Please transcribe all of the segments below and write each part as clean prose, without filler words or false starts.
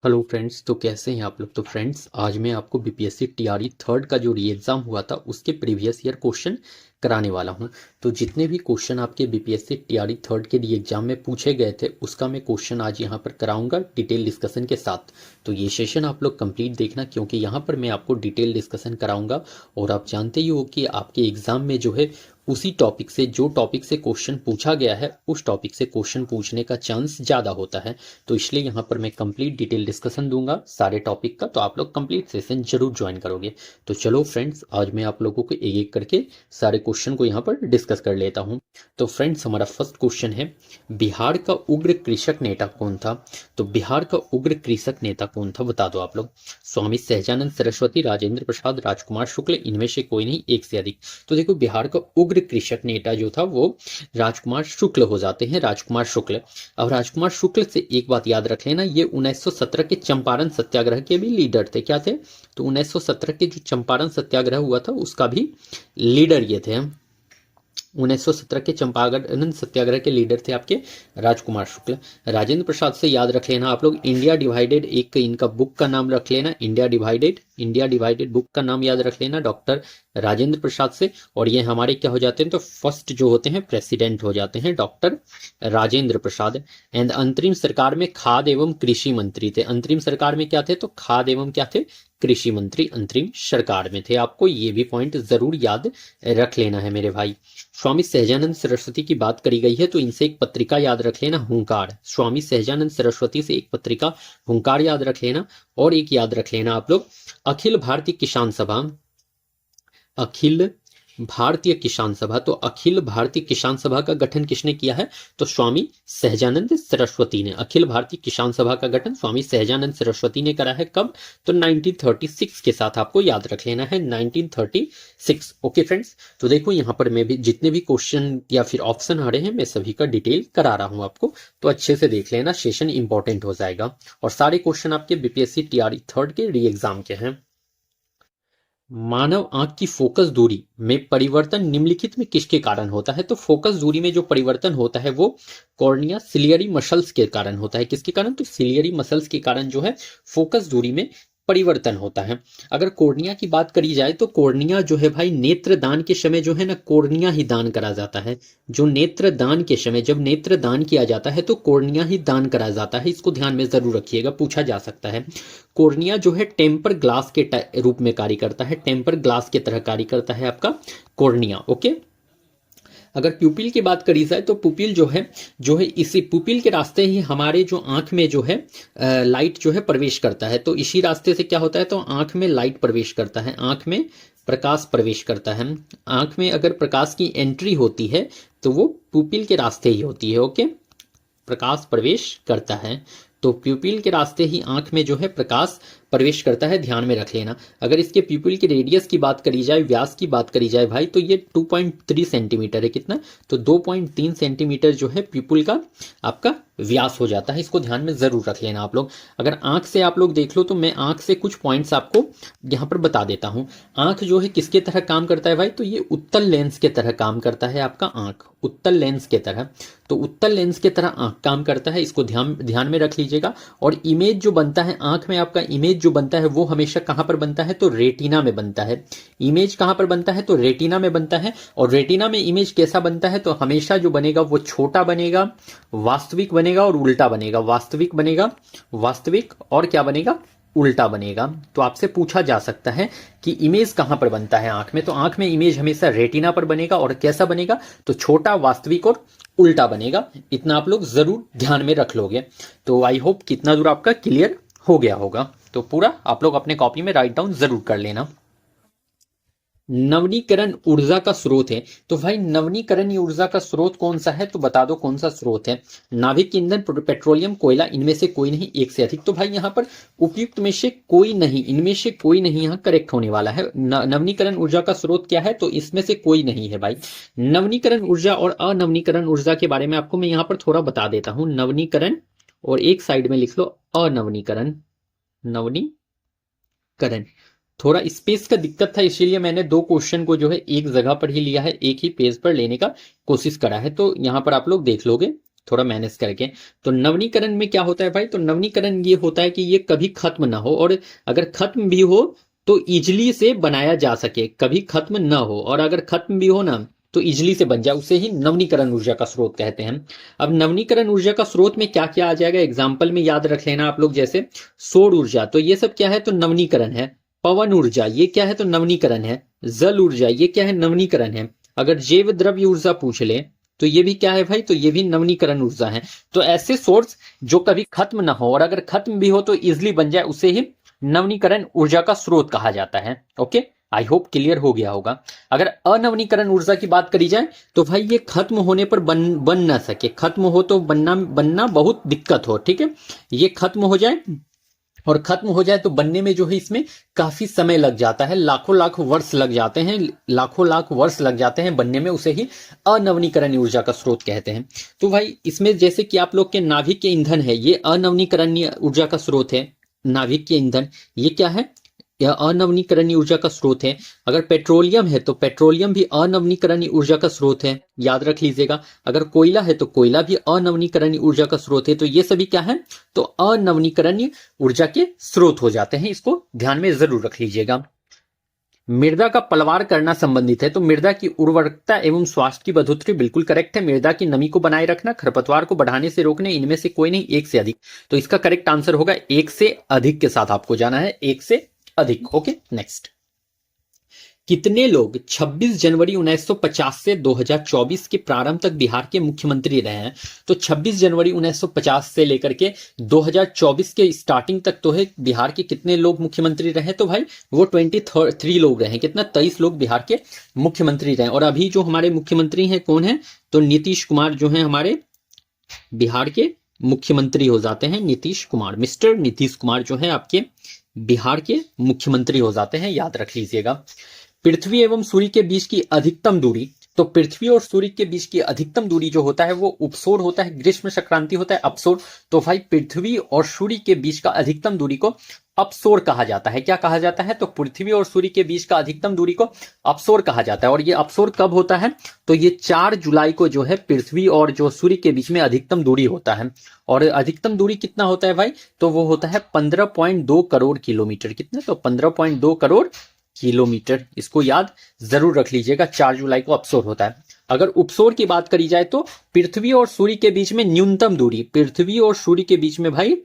Hello friends, तो कैसे हैं आप लोग। तो फ्रेंड्स, आज मैं आपको बीपीएससी टीआरई थर्ड का जो री एग्ज़ाम हुआ था उसके प्रीवियस ईयर क्वेश्चन कराने वाला हूं। तो जितने भी क्वेश्चन आपके बीपीएससी टीआरई थर्ड के री एग्ज़ाम में पूछे गए थे उसका मैं क्वेश्चन आज यहां पर कराऊंगा डिटेल डिस्कशन के साथ। तो ये सेशन आप लोग कंप्लीट देखना, क्योंकि यहां पर मैं आपको डिटेल डिस्कशन कराऊंगा। और आप जानते ही हो कि आपके एग्ज़ाम में जो है उसी टॉपिक से, जो टॉपिक से क्वेश्चन पूछा गया है उस टॉपिक से क्वेश्चन पूछने का चांस ज़्यादा होता है। तो इसलिए यहाँ पर मैं कंप्लीट डिटेल डिस्कशन दूंगा सारे टॉपिक का, तो आप लोग कंप्लीट सेशन जरूर ज्वाइन करोगे। तो चलो फ्रेंड्स, आज मैं आप लोगों को एक एक करके सारे क्वेश्चन को यहाँ पर डिस्कस कर लेता हूँ। तो फ्रेंड्स, हमारा फर्स्ट क्वेश्चन है, बिहार का उग्र कृषक नेता कौन था। तो बिहार का उग्र कृषक नेता कौन था, बता दो आप लोग। स्वामी सहजानंद सरस्वती, राजेंद्र प्रसाद, राजकुमार शुक्ल, इनमें से कोई नहीं, एक से अधिक। तो देखो, बिहार का उग्र कृषक नेता जो था वो राजकुमार शुक्ल हो जाते हैं, राजकुमार शुक्ल। अब राजकुमार शुक्ल से एक बात याद रख लेना, ये 1917 के चंपारण सत्याग्रह के भी लीडर थे। क्या थे? तो 1917 के जो चंपारण सत्याग्रह हुआ था उसका भी लीडर ये थे। 1917 के चंपारण सत्याग्रह के लीडर थे आपके राजकुमार शुक्ल। राजेंद्र प्रसाद से याद रख लेना आप लोग, इंडिया डिवाइडेड, एक इनका बुक का नाम रख लेना, India divided, India divided book का नाम याद रख लेना डॉक्टर राजेंद्र प्रसाद से। और ये हमारे क्या हो जाते हैं, तो फर्स्ट जो होते हैं प्रेसिडेंट हो जाते हैं डॉक्टर राजेंद्र प्रसाद। एंड अंतरिम सरकार में खाद्य एवं कृषि मंत्री थे। अंतरिम सरकार में क्या थे, तो खाद्य एवं क्या थे, कृषि मंत्री अंतरिम सरकार में थे। आपको ये भी पॉइंट जरूर याद रख लेना है मेरे भाई। स्वामी सहजानंद सरस्वती की बात करी गई है तो इनसे एक पत्रिका याद रख लेना, हुंकार। स्वामी सहजानंद सरस्वती से एक पत्रिका हुंकार याद रख लेना। और एक याद रख लेना आप लोग, अखिल भारतीय किसान सभा, अखिल भारतीय किसान सभा। तो अखिल भारतीय किसान सभा का गठन किसने किया है, तो स्वामी सहजानंद सरस्वती ने। अखिल भारतीय किसान सभा का गठन स्वामी सहजानंद सरस्वती ने करा है। कब? तो 1936 के साथ आपको याद रख लेना है, 1936। ओके फ्रेंड्स, तो देखो यहाँ पर मैं भी जितने भी क्वेश्चन या फिर ऑप्शन आ रहे हैं मैं सभी का डिटेल करा रहा हूं आपको, तो अच्छे से देख लेना, सेशन इंपॉर्टेंट हो जाएगा। और सारे क्वेश्चन आपके बीपीएससी टीआरई थर्ड के री एग्जाम के हैं। मानव आंख की फोकस दूरी में परिवर्तन निम्नलिखित में किसके कारण होता है। तो फोकस दूरी में जो परिवर्तन होता है वो कॉर्निया सिलियरी मसल्स के कारण होता है। किसके कारण? तो सिलियरी मसल्स के कारण जो है फोकस दूरी में परिवर्तन होता है। अगर कोर्निया की बात करी जाए तो कोर्निया जो है भाई, नेत्र दान के समय जो है ना कोर्निया ही दान करा जाता है। जो नेत्र दान के समय, जब नेत्र दान किया जाता है तो कोर्निया ही दान करा जाता है। इसको ध्यान में जरूर रखिएगा, पूछा जा सकता है। कोर्निया जो है टेम्पर ग्लास के रूप में कार्य करता है, टेम्पर ग्लास के तरह कार्य करता है आपका कोर्निया। ओके। अगर प्यूपिल की बात करी जाए तो पुपिल जो है इसी पुपिल के रास्ते ही हमारे जो आंख में जो है लाइट जो है प्रवेश करता है। तो इसी रास्ते से क्या होता है, तो आंख में लाइट प्रवेश करता है, आंख में प्रकाश प्रवेश करता है। आंख में अगर प्रकाश की एंट्री होती है तो वो पुपिल के रास्ते ही होती है। ओके, प्रकाश प्रवेश करता है तो प्यूपिल के रास्ते ही आंख में जो है प्रकाश प्रवेश करता है, ध्यान में रख लेना। अगर इसके प्यूपिल के रेडियस की बात करी जाए, व्यास की बात करी जाए भाई, तो ये 2.3 सेंटीमीटर है। कितना? तो 2.3 सेंटीमीटर जो है प्यूपिल का आपका व्यास हो जाता है। इसको ध्यान में जरूर रख लेना आप लोग। अगर आंख से आप लोग देख लो तो मैं आंख से कुछ पॉइंट्स आपको यहाँ पर बता देता हूँ। आंख जो है किसके तरह काम करता है भाई, तो ये उत्तल लेंस के तरह काम करता है आपका आंख, उत्तल लेंस के तरह। तो उत्तल लेंस के तरह आंख काम करता है, इसको ध्यान में रख लीजिएगा। और इमेज जो बनता है आंख में, आपका इमेज जो बनता है वो हमेशा कहां पर बनता है, तो रेटिना में बनता है। इमेज कहां पर बनता है, तो रेटिना में बनता है। और रेटिना में इमेज कैसा बनता है, तो हमेशा जो बनेगा वो छोटा बनेगा, वास्तविक बनेगा और उल्टा बनेगा। वास्तविक बनेगा, वास्तविक और क्या बनेगा, उल्टा बनेगा। तो आपसे पूछा जा सकता है कि इमेज कहां पर बनता है आंख में, तो आंख में इमेज हमेशा रेटिना पर बनेगा। और कैसा बनेगा, तो छोटा, वास्तविक और उल्टा बनेगा। इतना आप लोग जरूर ध्यान में रख लोगे। तो आई होप कितना दूर आपका क्लियर हो गया होगा। तो पूरा आप लोग अपने कॉपी में राइट डाउन जरूर कर लेना। नवनीकरण ऊर्जा का स्रोत है, तो भाई नवनीकरण ऊर्जा का स्रोत कौन सा है, तो बता दो कौन सा स्रोत है। नाभिक ईंधन, पेट्रोलियम, कोयला, इनमें से कोई नहीं, एक से अधिक। तो भाई यहाँ पर उपयुक्त में से कोई नहीं, इनमें से कोई नहीं यहाँ करेक्ट होने वाला है। नवनीकरण ऊर्जा का स्रोत क्या है, तो इसमें से कोई नहीं है भाई। नवनीकरण ऊर्जा और अनवनीकरण ऊर्जा के बारे में आपको मैं यहाँ पर थोड़ा बता देता हूँ। नवनीकरण और एक साइड में लिख लो अनवनीकरण, नवनीकरण। थोड़ा स्पेस का दिक्कत था, इसीलिए मैंने दो क्वेश्चन को जो है एक जगह पर ही लिया है, एक ही पेज पर लेने का कोशिश करा है। तो यहां पर आप लोग देख लोगे थोड़ा मैनेज करके। तो नवनीकरण में क्या होता है भाई, तो नवनीकरण ये होता है कि ये कभी खत्म ना हो, और अगर खत्म भी हो तो इजली से बनाया जा सके, कभी खत्म ना हो, और अगर खत्म भी हो ना तो इजली से बन जाए, उसे ही नवनीकरण ऊर्जा का स्रोत कहते हैं। अब नवनीकरण ऊर्जा का स्रोत में क्या क्या आ जाएगा एग्जाम्पल में याद रख लेना आप लोग, जैसे सौर ऊर्जा, तो ये सब क्या है, तो नवनीकरण है। पवन ऊर्जा ये क्या है, तो नवनीकरण है। जल ऊर्जा ये क्या है, नवनीकरण है। अगर जैव द्रव्य ऊर्जा पूछ ले तो ये भी क्या है भाई, तो ये भी नवनीकरण ऊर्जा है। तो ऐसे सोर्स जो कभी खत्म ना हो और अगर खत्म भी हो तो इजिली बन जाए, उसे ही नवनीकरण ऊर्जा का स्रोत कहा जाता है। ओके, आई होप क्लियर हो गया होगा। अगर अनवनीकरण ऊर्जा की बात करी जाए तो भाई ये खत्म होने पर बन ना सके, खत्म हो तो बनना बहुत दिक्कत हो, ठीक है, ये खत्म हो जाए, और खत्म हो जाए तो बनने में जो है इसमें काफी समय लग जाता है, लाखों लाख वर्ष लग जाते हैं, लाखों लाख वर्ष लग जाते हैं बनने में, उसे ही अनवनीकरणीय ऊर्जा का स्रोत कहते हैं। तो भाई इसमें जैसे कि आप लोग के नाभिक के ईंधन है, ये अनवनीकरणीय ऊर्जा का स्रोत है। नाभिक के ईंधन ये क्या है, यह अनवनीकरणीय ऊर्जा का स्रोत है। अगर पेट्रोलियम है तो पेट्रोलियम भी अनवनीकरणीय ऊर्जा का स्रोत है, याद रख लीजिएगा। अगर कोयला है तो कोयला भी अनवनीकरणीय ऊर्जा का स्रोत है। तो ये सभी क्या है, तो अनवनीकरणीय ऊर्जा के स्रोत हो जाते हैं, इसको ध्यान में जरूर रख लीजिएगा। मृदा का पलवार करना संबंधित है, तो मृदा की उर्वरकता एवं स्वास्थ्य की बढ़ोतरी बिल्कुल करेक्ट है। मृदा की नमी को बनाए रखना, खरपतवार को बढ़ाने से रोकने, इनमें से कोई नहीं, एक से अधिक। तो इसका करेक्ट आंसर होगा एक से अधिक के साथ आपको जाना है, एक से अधिक। Okay, next. कितने लोग 26 जनवरी 1950 से 2024 के प्रारंभ तक बिहार के मुख्यमंत्री रहे हैं? तो 26 जनवरी 1950 से लेकर के 2024 के स्टार्टिंग तक तो है बिहार के कितने लोग मुख्यमंत्री रहे? तो भाई वो 23 लोग रहे। कितना, 23 लोग बिहार के मुख्यमंत्री रहे। और अभी जो हमारे मुख्यमंत्री हैं कौन है, तो नीतीश कुमार जो है हमारे बिहार के मुख्यमंत्री हो जाते हैं। नीतीश कुमार, मिस्टर नीतीश कुमार जो है आपके बिहार के मुख्यमंत्री हो जाते हैं, याद रख लीजिएगा। पृथ्वी एवं सूर्य के बीच की अधिकतम दूरी, तो पृथ्वी और सूर्य के बीच की अधिकतम दूरी जो होता है वो उपसौर होता है, ग्रीष्म संक्रांति होता है अपसौर। तो भाई पृथ्वी और सूर्य के बीच का अधिकतम दूरी को अपसौर कहा जाता है। क्या कहा जाता है, तो पृथ्वी और सूर्य के बीच का अधिकतम दूरी को अपसौर कहा जाता है। और ये अपसौर कब होता है, तो ये 4 जुलाई को जो है पृथ्वी और जो सूर्य के बीच में अधिकतम दूरी होता है। और अधिकतम दूरी कितना होता है भाई, तो वो होता है 15.2 करोड़ किलोमीटर। कितना, तो 15.2 करोड़ किलोमीटर। इसको याद जरूर रख लीजिएगा, 4 जुलाई को अपसौर होता है। अगर उपसौर की बात करी जाए तो पृथ्वी और सूर्य के बीच में न्यूनतम दूरी, पृथ्वी और सूर्य के बीच में भाई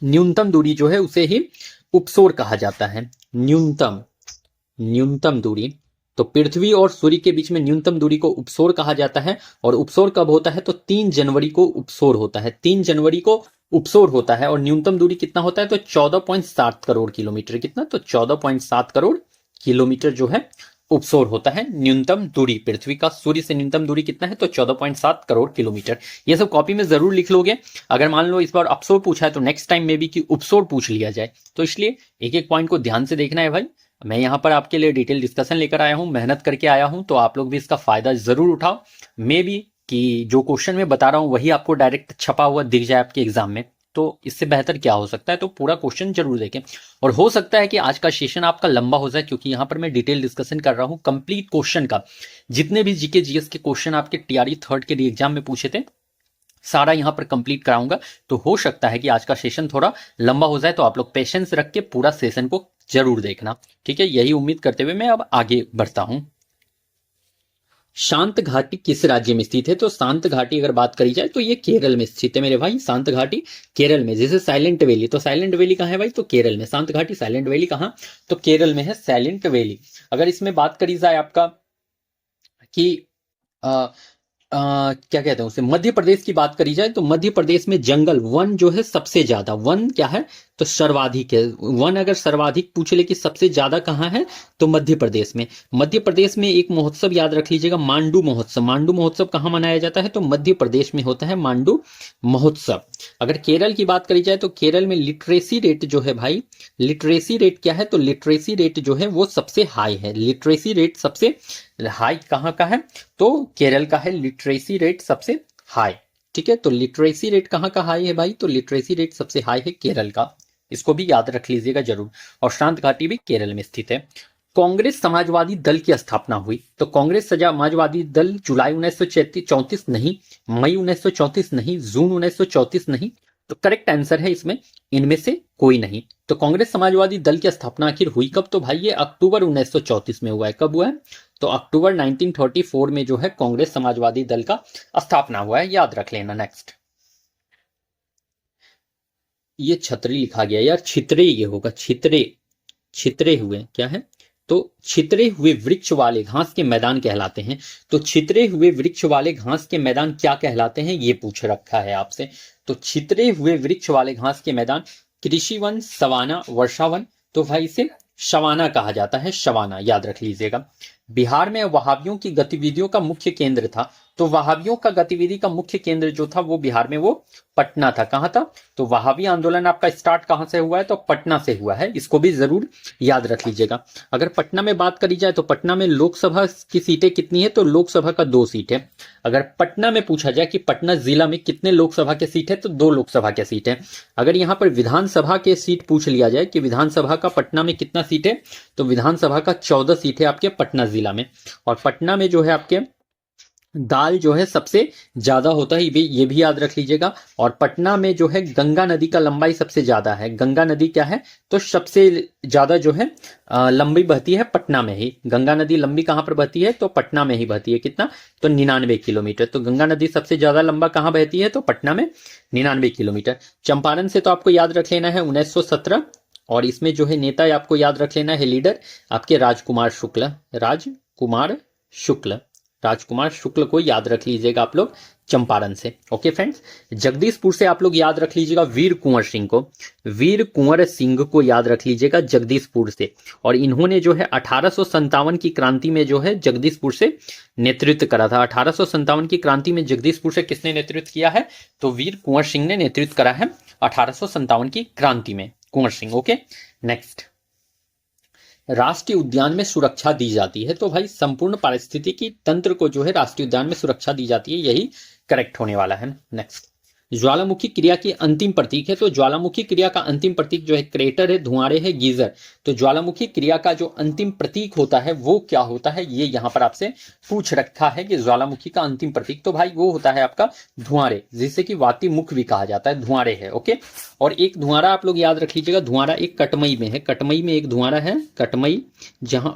न्यूनतम दूरी जो है उसे ही उपसौर कहा जाता है। न्यूनतम दूरी, तो पृथ्वी और सूर्य के बीच में न्यूनतम दूरी को उपसौर कहा जाता है। और उपसौर कब होता है, तो 3 जनवरी को उपसौर होता है। 3 जनवरी को उपसौर होता है। और न्यूनतम दूरी कितना होता है, तो 14.7 करोड़ किलोमीटर। कितना, तो 14.7 करोड़ किलोमीटर जो है उपसौर होता है न्यूनतम दूरी। पृथ्वी का सूर्य से न्यूनतम दूरी कितना है, तो 14.7 करोड़ किलोमीटर। ये सब कॉपी में जरूर लिख लोगे। अगर मान लो इस बार अपसौर पूछा है तो नेक्स्ट टाइम में भी कि उपसौर पूछ लिया जाए। तो इसलिए एक एक पॉइंट को ध्यान से देखना है भाई। मैं यहाँ पर आपके लिए डिटेल डिस्कशन लेकर आया हूँ, मेहनत करके आया हूँ, तो आप लोग भी इसका फायदा जरूर उठाओ। मे भी कि जो क्वेश्चन मैं बता रहा हूँ वही आपको डायरेक्ट छपा हुआ दिख जाए आपके एग्जाम में, तो इससे बेहतर क्या हो सकता है। तो पूरा क्वेश्चन जरूर देखें। और हो सकता है कि आज का सेशन आपका लंबा हो जाए, क्योंकि यहाँ पर मैं डिटेल डिस्कशन कर रहा हूँ कंप्लीट क्वेश्चन का। जितने भी जीके जीएस के क्वेश्चन आपके टीआरई थर्ड के लिए एग्जाम में पूछे थे सारा यहाँ पर कंप्लीट कराऊंगा। तो हो सकता है कि आज का सेशन थोड़ा लंबा हो जाए, तो आप लोग पेशेंस रख के पूरा सेशन को जरूर देखना, ठीक है। यही उम्मीद करते हुए मैं अब आगे बढ़ता हूं। शांत घाटी किस राज्य में स्थित है, तो शांत घाटी अगर बात करी जाए तो ये केरल में स्थित है मेरे भाई। शांत घाटी केरल में। जैसे साइलेंट वैली, तो साइलेंट वैली कहाँ है भाई, तो केरल में। शांत घाटी साइलेंट वैली कहाँ, तो केरल में है साइलेंट वैली। अगर इसमें बात करी जाए आपका कि क्या कहते हैं उसे, मध्य प्रदेश की बात करी जाए तो मध्य प्रदेश में जंगल वन जो है सबसे ज्यादा, वन क्या है, तो सर्वाधिक है। वन अगर सर्वाधिक पूछ ले कि सबसे ज्यादा कहाँ है, तो मध्य प्रदेश में। मध्य प्रदेश में एक महोत्सव याद रख लीजिएगा, मांडू महोत्सव। मांडू महोत्सव कहाँ मनाया जाता है, तो मध्य प्रदेश में होता है मांडू महोत्सव। अगर केरल की बात करी जाए तो केरल में लिटरेसी रेट जो है भाई, लिटरेसी रेट क्या है, तो लिटरेसी रेट जो है वो सबसे हाई है। लिटरेसी रेट सबसे हाई कहाँ का है, तो केरल का है लिटरेसी रेट सबसे हाई, ठीक है। तो लिटरेसी रेट कहाँ का हाई है भाई, तो लिटरेसी रेट सबसे हाई है केरल का। इसको भी याद रख लीजिएगा जरूर। और शांत घाटी भी केरल में स्थित है। कांग्रेस समाजवादी दल की स्थापना हुई? तो कांग्रेस समाजवादी दल जुलाई 1934 नहीं, मई 1934 नहीं, जून 1934 नहीं। तो करेक्ट आंसर है इसमें इनमें से कोई नहीं। तो कांग्रेस समाजवादी दल की स्थापना आखिर हुई कब? तो भाई ये अक्टूबर 1934 में हुआ है। कब हुआ है? तो अक्टूबर 1934 में जो है कांग्रेस समाजवादी दल का स्थापना हुआ है, याद रख लेना। नेक्स्ट, ये छतरी लिखा गया यार, छितरे ये होगा, छितरे, छितरे हुए क्या है? तो छितरे हुए वृक्ष वाले घास के मैदान कहलाते हैं। तो छितरे हुए वृक्ष वाले घास के मैदान क्या कहलाते हैं, ये पूछ रखा है आपसे। तो छितरे हुए वृक्ष वाले घास के मैदान कृषि वन, सवाना, वर्षावन। तो भाई इसे शवाना कहा जाता है, शवाना, याद रख लीजिएगा। बिहार में वहाबियों की गतिविधियों का मुख्य केंद्र था। तो वहाबियों का गतिविधि का मुख्य केंद्र जो था वो बिहार में वो पटना था। कहां था? तो वहाबी आंदोलन आपका स्टार्ट कहां से हुआ है? तो पटना से हुआ है। इसको भी जरूर याद रख लीजिएगा। अगर पटना में बात करी जाए तो पटना में लोकसभा की सीटें कितनी है? तो लोकसभा का 2 सीट है। अगर पटना में पूछा जाए कि पटना जिला में कितने लोकसभा के सीट है, तो 2 लोकसभा के सीट है। अगर यहां पर विधानसभा के सीट पूछ लिया जाए कि विधानसभा का पटना में कितना सीट है, तो विधानसभा का 14 सीट है आपके पटना जिला में। और पटना में जो है आपके दाल जो है सबसे ज्यादा होता है, ये भी याद रख लीजिएगा। और पटना में जो है गंगा नदी का लंबाई सबसे ज्यादा है। गंगा नदी क्या है? तो सबसे ज्यादा जो है लंबी बहती है पटना में ही। गंगा नदी लंबी कहां पर बहती है? तो पटना में ही बहती है। कितना? तो 99 किलोमीटर। तो गंगा नदी सबसे ज्यादा लंबा कहां बहती है? तो पटना में 99 किलोमीटर। चंपारण से तो आपको याद रख लेना है 1917। और इसमें जो है नेता आपको याद रख लेना है, लीडर आपके राजकुमार शुक्ल, राजकुमार शुक्ल, राजकुमार शुक्ल को याद रख लीजिएगा आप लोग चंपारण से। ओके फ्रेंड्स, जगदीशपुर से आप लोग याद रख लीजिएगा वीर कुंवर सिंह को, वीर कुंवर सिंह को याद रख लीजिएगा जगदीशपुर से। और इन्होंने जो है 1857 की क्रांति में जो है जगदीशपुर से नेतृत्व करा था। 1857 की क्रांति में जगदीशपुर से किसने नेतृत्व किया है? तो वीर कुंवर सिंह ने नेतृत्व करा है 1857 की क्रांति में, कुंवर सिंह। ओके नेक्स्ट, राष्ट्रीय उद्यान में सुरक्षा दी जाती है। तो भाई संपूर्ण पारिस्थितिकी तंत्र को जो है राष्ट्रीय उद्यान में सुरक्षा दी जाती है, यही करेक्ट होने वाला है। नेक्स्ट, ज्वालामुखी क्रिया की अंतिम प्रतीक है। तो ज्वालामुखी क्रिया का अंतिम प्रतीक जो है क्रेटर है, धुआंरे है, गीजर। तो ज्वालामुखी क्रिया का जो अंतिम प्रतीक होता है वो क्या होता है, ये यहां पर आपसे पूछ रखा है कि ज्वालामुखी का अंतिम प्रतीक। तो भाई वो होता है आपका धुआंरे, जिसे कि वाती मुख भी कहा जाता है, धुआंरे है। ओके, और एक धुआंरा आप लोग याद रख लीजिएगा, धुआंरा एक कटमई में है। कटमई में एक धुआंरा है, कटमई, जहां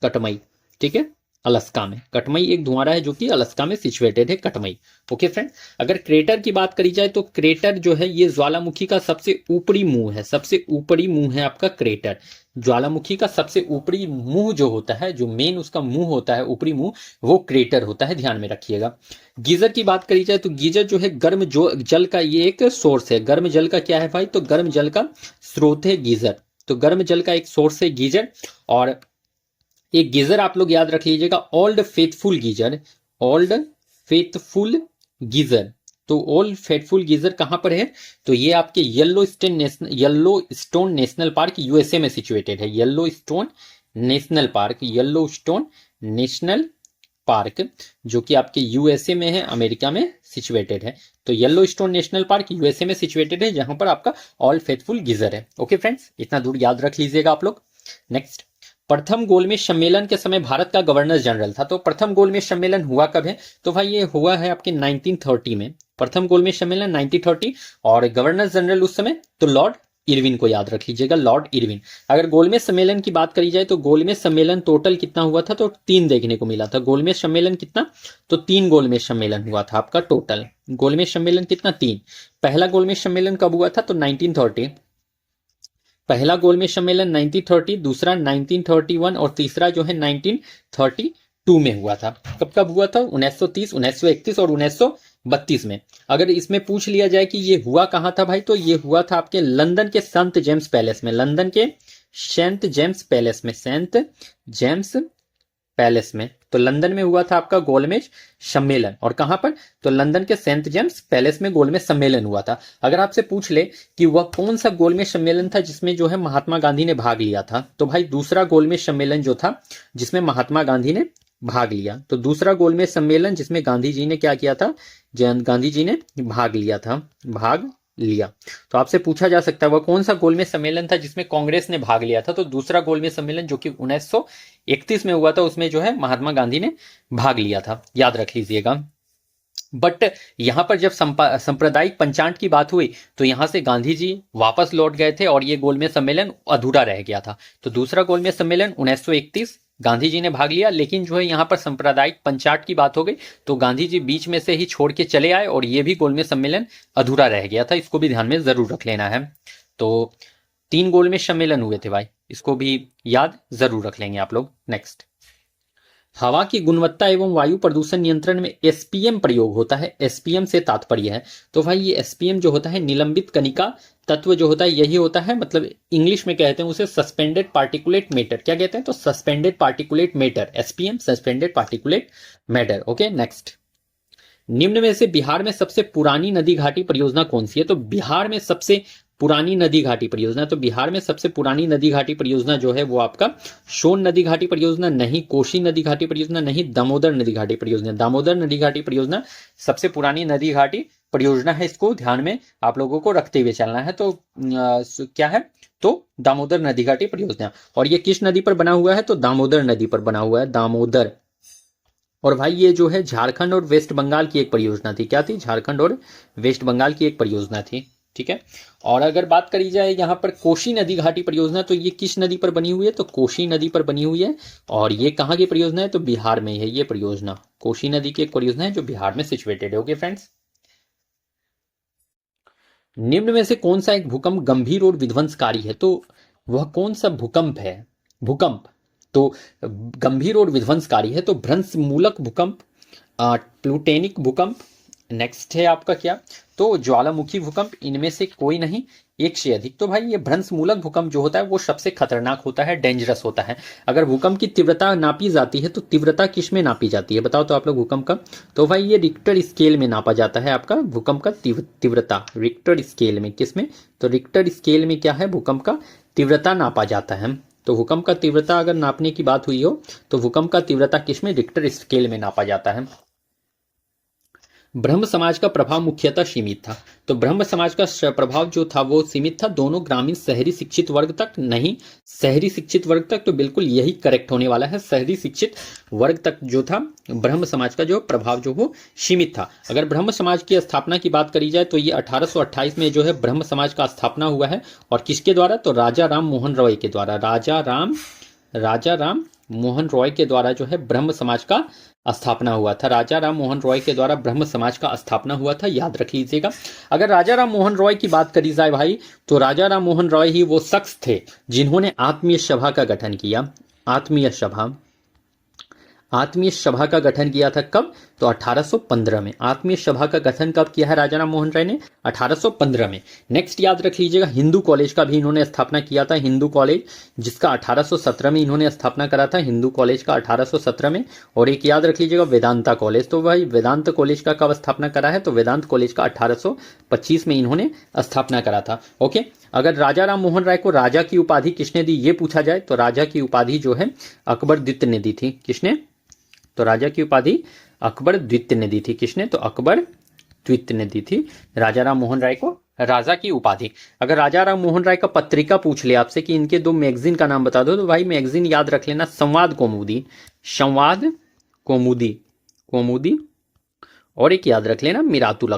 कटमई, ठीक है, अलास्का में। कटमई एक धुआंरा है जो कि अलास्का में सिचुएटेड है, कटमई। ओके फ्रेंड, अगर क्रेटर की बात करी जाए तो क्रेटर जो है ये ज्वालामुखी का सबसे ऊपरी मुंह है, सबसे ऊपरी मुंह है आपका क्रेटर। ज्वालामुखी का सबसे ऊपरी मुंह जो होता है, जो मेन उसका मुंह होता है, ऊपरी मुंह, वो क्रेटर होता है, ध्यान में रखिएगा। गीजर की बात करी जाए तो गीजर जो है गर्म जल का ये एक सोर्स है। गर्म जल का क्या है भाई? तो गर्म जल का स्रोत है गीजर। तो गर्म जल का एक सोर्स है गीजर। और एक गीजर आप लोग याद रख लीजिएगा, old faithful geyser, old faithful geyser. तो ओल्ड फेथफुल गीजर कहां पर है? तो ये आपके yellow stone national park USA में सिचुएटेड है। Yellow stone national park, yellow stone national park जो कि आपके यूएसए में है, अमेरिका में सिचुएटेड है। तो yellow stone national park USA में सिचुएटेड है, जहां पर आपका ओल्ड फेथफुल गीजर है। ओके फ्रेंड्स, इतना दूर याद रख लीजिएगा आप लोग। नेक्स्ट, प्रथम गोलमेज सम्मेलन के समय भारत का गवर्नर जनरल था। तो प्रथम गोलमेज सम्मेलन हुआ कब है? तो भाई ये हुआ है आपके 1930 में। प्रथम गोलमेज सम्मेलन 1930, और गवर्नर जनरल उस समय तो लॉर्ड इरविन को याद रख लीजिएगा, लॉर्ड इरविन। अगर गोलमेज सम्मेलन की बात करी जाए तो गोलमेज सम्मेलन टोटल कितना हुआ था? तो 3 देखने को मिला था। गोलमेज सम्मेलन कितना? तो 3 गोलमेज सम्मेलन हुआ था आपका टोटल। गोलमेज सम्मेलन कितना? 3। पहला गोलमेज सम्मेलन कब हुआ था? तो 1930। पहला गोलमेज सम्मेलन 1930, दूसरा 1931 और तीसरा जो है 1932 में हुआ था। कब कब हुआ था? 1930, 1931 और 1932 में। अगर इसमें पूछ लिया जाए कि ये हुआ कहां था भाई, तो ये हुआ था आपके लंदन के सेंट जेम्स पैलेस में, लंदन के सेंट जेम्स पैलेस में, सेंट जेम्स पैलेस में। तो लंदन में हुआ था आपका गोलमेज सम्मेलन। और कहां पर? तो लंदन के सेंट जेम्स पैलेस में गोलमेज सम्मेलन हुआ था। अगर आपसे पूछ ले कि वह कौन सा गोलमेज सम्मेलन था जिसमें जो है महात्मा गांधी ने भाग लिया था, तो भाई दूसरा गोलमेज सम्मेलन जो था जिसमें महात्मा गांधी ने भाग लिया, तो दूसरा गोलमेज सम्मेलन जिसमें गांधी जी ने क्या किया था, गांधी जी ने भाग लिया था, भाग लिया। तो आपसे पूछा जा सकता है वह कौन सा गोलमेज सम्मेलन था जिसमें कांग्रेस ने भाग लिया था। तो दूसरा गोलमेज सम्मेलन जो कि 1931 में हुआ था, उसमें जो है महात्मा गांधी ने भाग लिया था, याद रख लीजिएगा। बट यहां पर जब सांप्रदायिक पंचांग की बात हुई तो यहां से गांधी जी वापस लौट गए थे और ये गोलमेज सम्मेलन अधूरा रह गया था। तो दूसरा गोलमेज सम्मेलन 1931 गांधी जी ने भाग लिया, लेकिन जो है यहाँ पर सांप्रदायिक पंचाट की बात हो गई तो गांधी जी बीच में से ही छोड़ के चले आए और ये भी गोलमेज सम्मेलन अधूरा रह गया था। इसको भी ध्यान में जरूर रख लेना है। तो 3 गोलमेज सम्मेलन हुए थे भाई, इसको भी याद जरूर रख लेंगे आप लोग। नेक्स्ट, हवा की गुणवत्ता एवं वायु प्रदूषण नियंत्रण में एसपीएम प्रयोग होता है। एसपीएम से तात्पर्य है, तो भाई ये एसपीएम जो होता है निलंबित कणिका तत्व जो होता है यही होता है, मतलब इंग्लिश में कहते हैं उसे सस्पेंडेड पार्टिकुलेट मैटर। क्या कहते हैं? तो suspended particulate matter, SPM suspended particulate matter. Okay next, निम्न में से बिहार में सबसे पुरानी नदी घाटी परियोजना कौन सी है? तो बिहार में सबसे पुरानी नदी घाटी परियोजना, तो बिहार में सबसे पुरानी नदी घाटी परियोजना जो है वो आपका सोन नदी घाटी परियोजना नहीं, कोसी नदी घाटी परियोजना नहीं, दामोदर नदी घाटी परियोजना। दामोदर नदी घाटी परियोजना सबसे पुरानी नदी घाटी परियोजना है, इसको ध्यान में आप लोगों को रखते हुए चलना है। तो क्या है? तो दामोदर नदी घाटी परियोजना। और ये किस नदी पर बना हुआ है? तो दामोदर नदी पर बना हुआ है, दामोदर। और भाई ये जो है झारखंड और वेस्ट बंगाल की एक परियोजना थी। क्या थी? झारखंड और वेस्ट बंगाल की एक परियोजना थी। ठीक है। और अगर बात करी जाए यहाँ पर कोसी नदी घाटी परियोजना, तो ये किस नदी पर बनी हुई है? तो कोसी नदी पर बनी हुई है। और ये कहाँ की परियोजना है? तो बिहार में है ये परियोजना। कोसी नदी की एक परियोजना है जो बिहार में सिचुएटेड है। ओके फ्रेंड्स, निम्न में से कौन सा एक भूकंप गंभीर और विध्वंसकारी है? तो वह कौन सा भूकंप है? भूकंप तो गंभीर और विध्वंसकारी है, तो भ्रंश मूलक भूकंप, प्लूटेनिक भूकंप, नेक्स्ट है आपका क्या? तो ज्वालामुखी भूकंप, इनमें से कोई नहीं, एक से अधिक। तो भाई ये भ्रंश मूलक भूकंप जो होता है वो सबसे खतरनाक होता है, डेंजरस होता है। अगर भूकंप की तीव्रता नापी जाती है तो तीव्रता किस में नापी जाती है बताओ तो आप लोग भूकंप का? तो भाई ये रिक्टर स्केल में नापा जाता है आपका भूकंप का तीव्रता, रिक्टर स्केल में। किस में? तो रिक्टर स्केल में क्या है? भूकंप का तीव्रता नापा जाता है। तो भूकंप का तीव्रता अगर नापने की बात हुई हो तो भूकंप का तीव्रता किस में? रिक्टर स्केल में नापा जाता है। ब्रह्म समाज का प्रभाव मुख्यतः सीमित था, तो ब्रह्म समाज का प्रभाव जो था वो सीमित था दोनों ग्रामीण शहरी शिक्षित वर्ग तक नहीं, शहरी शिक्षित वर्ग तक। तो बिल्कुल यही करेक्ट होने वाला है, शहरी शिक्षित वर्ग तक जो था ब्रह्म समाज का जो प्रभाव जो वो सीमित था। अगर ब्रह्म समाज की स्थापना की बात करी जाए तो ये 1828 में जो है ब्रह्म समाज का स्थापना हुआ है। और किसके द्वारा? तो राजा राम मोहन रॉय के द्वारा। राजा राम मोहन रॉय के द्वारा जो है ब्रह्म समाज का स्थापना हुआ था। राजा राम मोहन रॉय के द्वारा ब्रह्म समाज का स्थापना हुआ था, याद रख लीजिएगा। अगर राजा राम मोहन रॉय की बात करी जाए भाई तो राजा राम मोहन रॉय ही वो शख्स थे जिन्होंने आत्मीय सभा का गठन किया। आत्मीय सभा का गठन किया था कब? तो 1815 में। आत्मीय सभा का गठन कब किया है राजा राम मोहन राय ने? 1815 में। नेक्स्ट याद रख लीजिएगा, हिंदू कॉलेज का भी इन्होंने स्थापना किया था, हिंदू कॉलेज जिसका 1817 में इन्होंने स्थापना करा था, हिंदू कॉलेज का 1817 में। और एक याद रख लीजिएगा वेदांता कॉलेज, तो भाई वेदांत कॉलेज का कब स्थापना करा है? तो वेदांत कॉलेज का 1825 में इन्होंने स्थापना करा था। ओके, अगर राजा राम मोहन राय को राजा की उपाधि किसने दी ये पूछा जाए तो राजा की उपाधि जो है अकबर द्वितीय ने दी थी। किसने? तो राजा की उपाधि अकबर द्वितीय ने दी थी। किसने? तो अकबर द्वितीय ने दी थी राजा राम मोहन राय को राजा की उपाधि। अगर राजा राम मोहन राय का पत्रिका पूछ ले आपसे कि इनके 2 मैगजीन का नाम बता दो तो भाई मैगजीन याद रख लेना, संवाद कौमुदी, संवाद कौमुदी, और एक याद रख लेना मिरातुल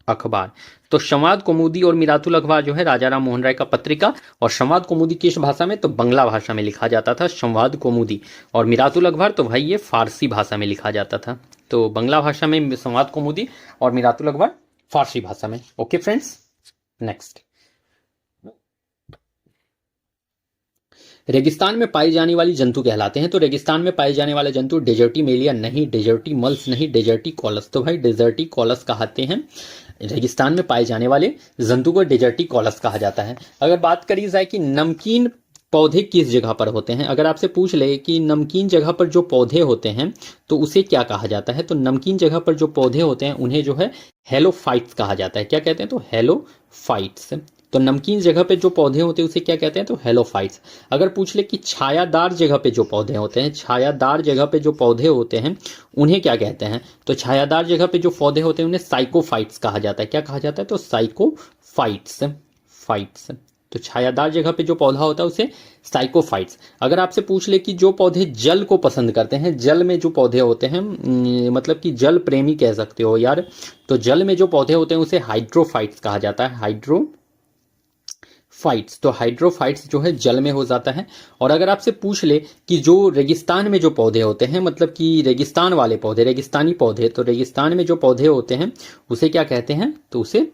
अखबार। तो संवाद कौमुदी और मिरातुल अखबार जो है राजा राम मोहन राय का पत्रिका। और संवाद कौमुदी किस भाषा में? तो बंगला भाषा में लिखा जाता था संवाद कौमुदी। और मिरातुल अखबार तो भाई ये फारसी भाषा में लिखा जाता था। तो बंगला भाषा में संवाद कौमुदी और मिरातुल अखबार फारसी भाषा में। ओके फ्रेंड्स, नेक्स्ट, रेगिस्तान में पाई जाने वाली जंतु कहलाते हैं। तो रेगिस्तान में पाए जाने वाले जंतु डेजर्टी मेलिया नहीं, डेजर्टी मल्स नहीं, डेजर्टी कॉलस। तो भाई डेजर्टी कॉलस कहते हैं। रेगिस्तान में पाए जाने वाले जंतु को डेजर्टी कॉलस कहा जाता है। अगर बात करी जाए कि नमकीन पौधे किस जगह पर होते हैं, अगर आपसे पूछ ले कि नमकीन जगह पर जो पौधे होते हैं तो उसे क्या कहा जाता है, तो नमकीन जगह पर जो पौधे होते हैं उन्हें जो है हेलोफाइट्स कहा जाता है। क्या कहते हैं? तो हेलोफाइट्स। तो नमकीन जगह पे जो पौधे होते हैं उसे क्या कहते हैं, तो हेलोफाइट्स। अगर पूछ ले कि छायादार जगह पे जो पौधे होते हैं, छायादार जगह पे जो पौधे होते हैं उन्हें क्या कहते हैं, तो छायादार जगह पे जो पौधे होते हैं उन्हें साइकोफाइट्स कहा जाता है। क्या कहा जाता है, तो साइकोफाइट्स। फाइट्स। तो छायादार जगह पे जो पौधा होता है उसे साइकोफाइट्स। अगर आपसे पूछ ले कि जो पौधे जल को पसंद करते हैं, जल में जो पौधे होते हैं, मतलब कि जल प्रेमी कह सकते हो यार, तो जल में जो पौधे होते हैं उसे हाइड्रोफाइट्स कहा जाता है। हाइड्रोफाइट्स, तो हाइड्रोफाइट्स जो है जल में हो जाता है। और अगर आपसे पूछ ले कि जो रेगिस्तान में जो पौधे होते हैं, मतलब कि रेगिस्तान वाले पौधे, रेगिस्तानी पौधे, तो रेगिस्तान में जो पौधे होते हैं उसे क्या कहते हैं, तो उसे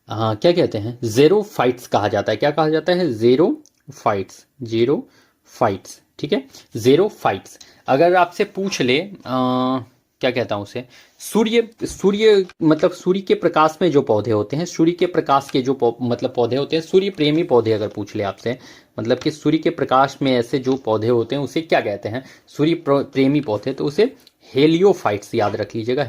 क्या कहते हैं, ज़ेरोफाइट्स कहा जाता है। क्या कहा जाता है, ज़ेरोफाइट्स। ज़ेरोफाइट्स, ठीक है, ज़ेरोफाइट्स। अगर आपसे पूछ ले क्या कहता हूं उसे, सूर्य सूर्य मतलब सूर्य के प्रकाश में जो पौधे होते हैं, सूर्य के प्रकाश के जो मतलब पौधे होते हैं, सूर्य प्रेमी पौधे अगर पूछ ले आपसे, मतलब कि सूर्य के प्रकाश में ऐसे जो पौधे होते हैं उसे क्या कहते हैं, सूर्य प्रेमी पौधे, तो उसे हेलियोफाइट्स याद रख लीजिएगा।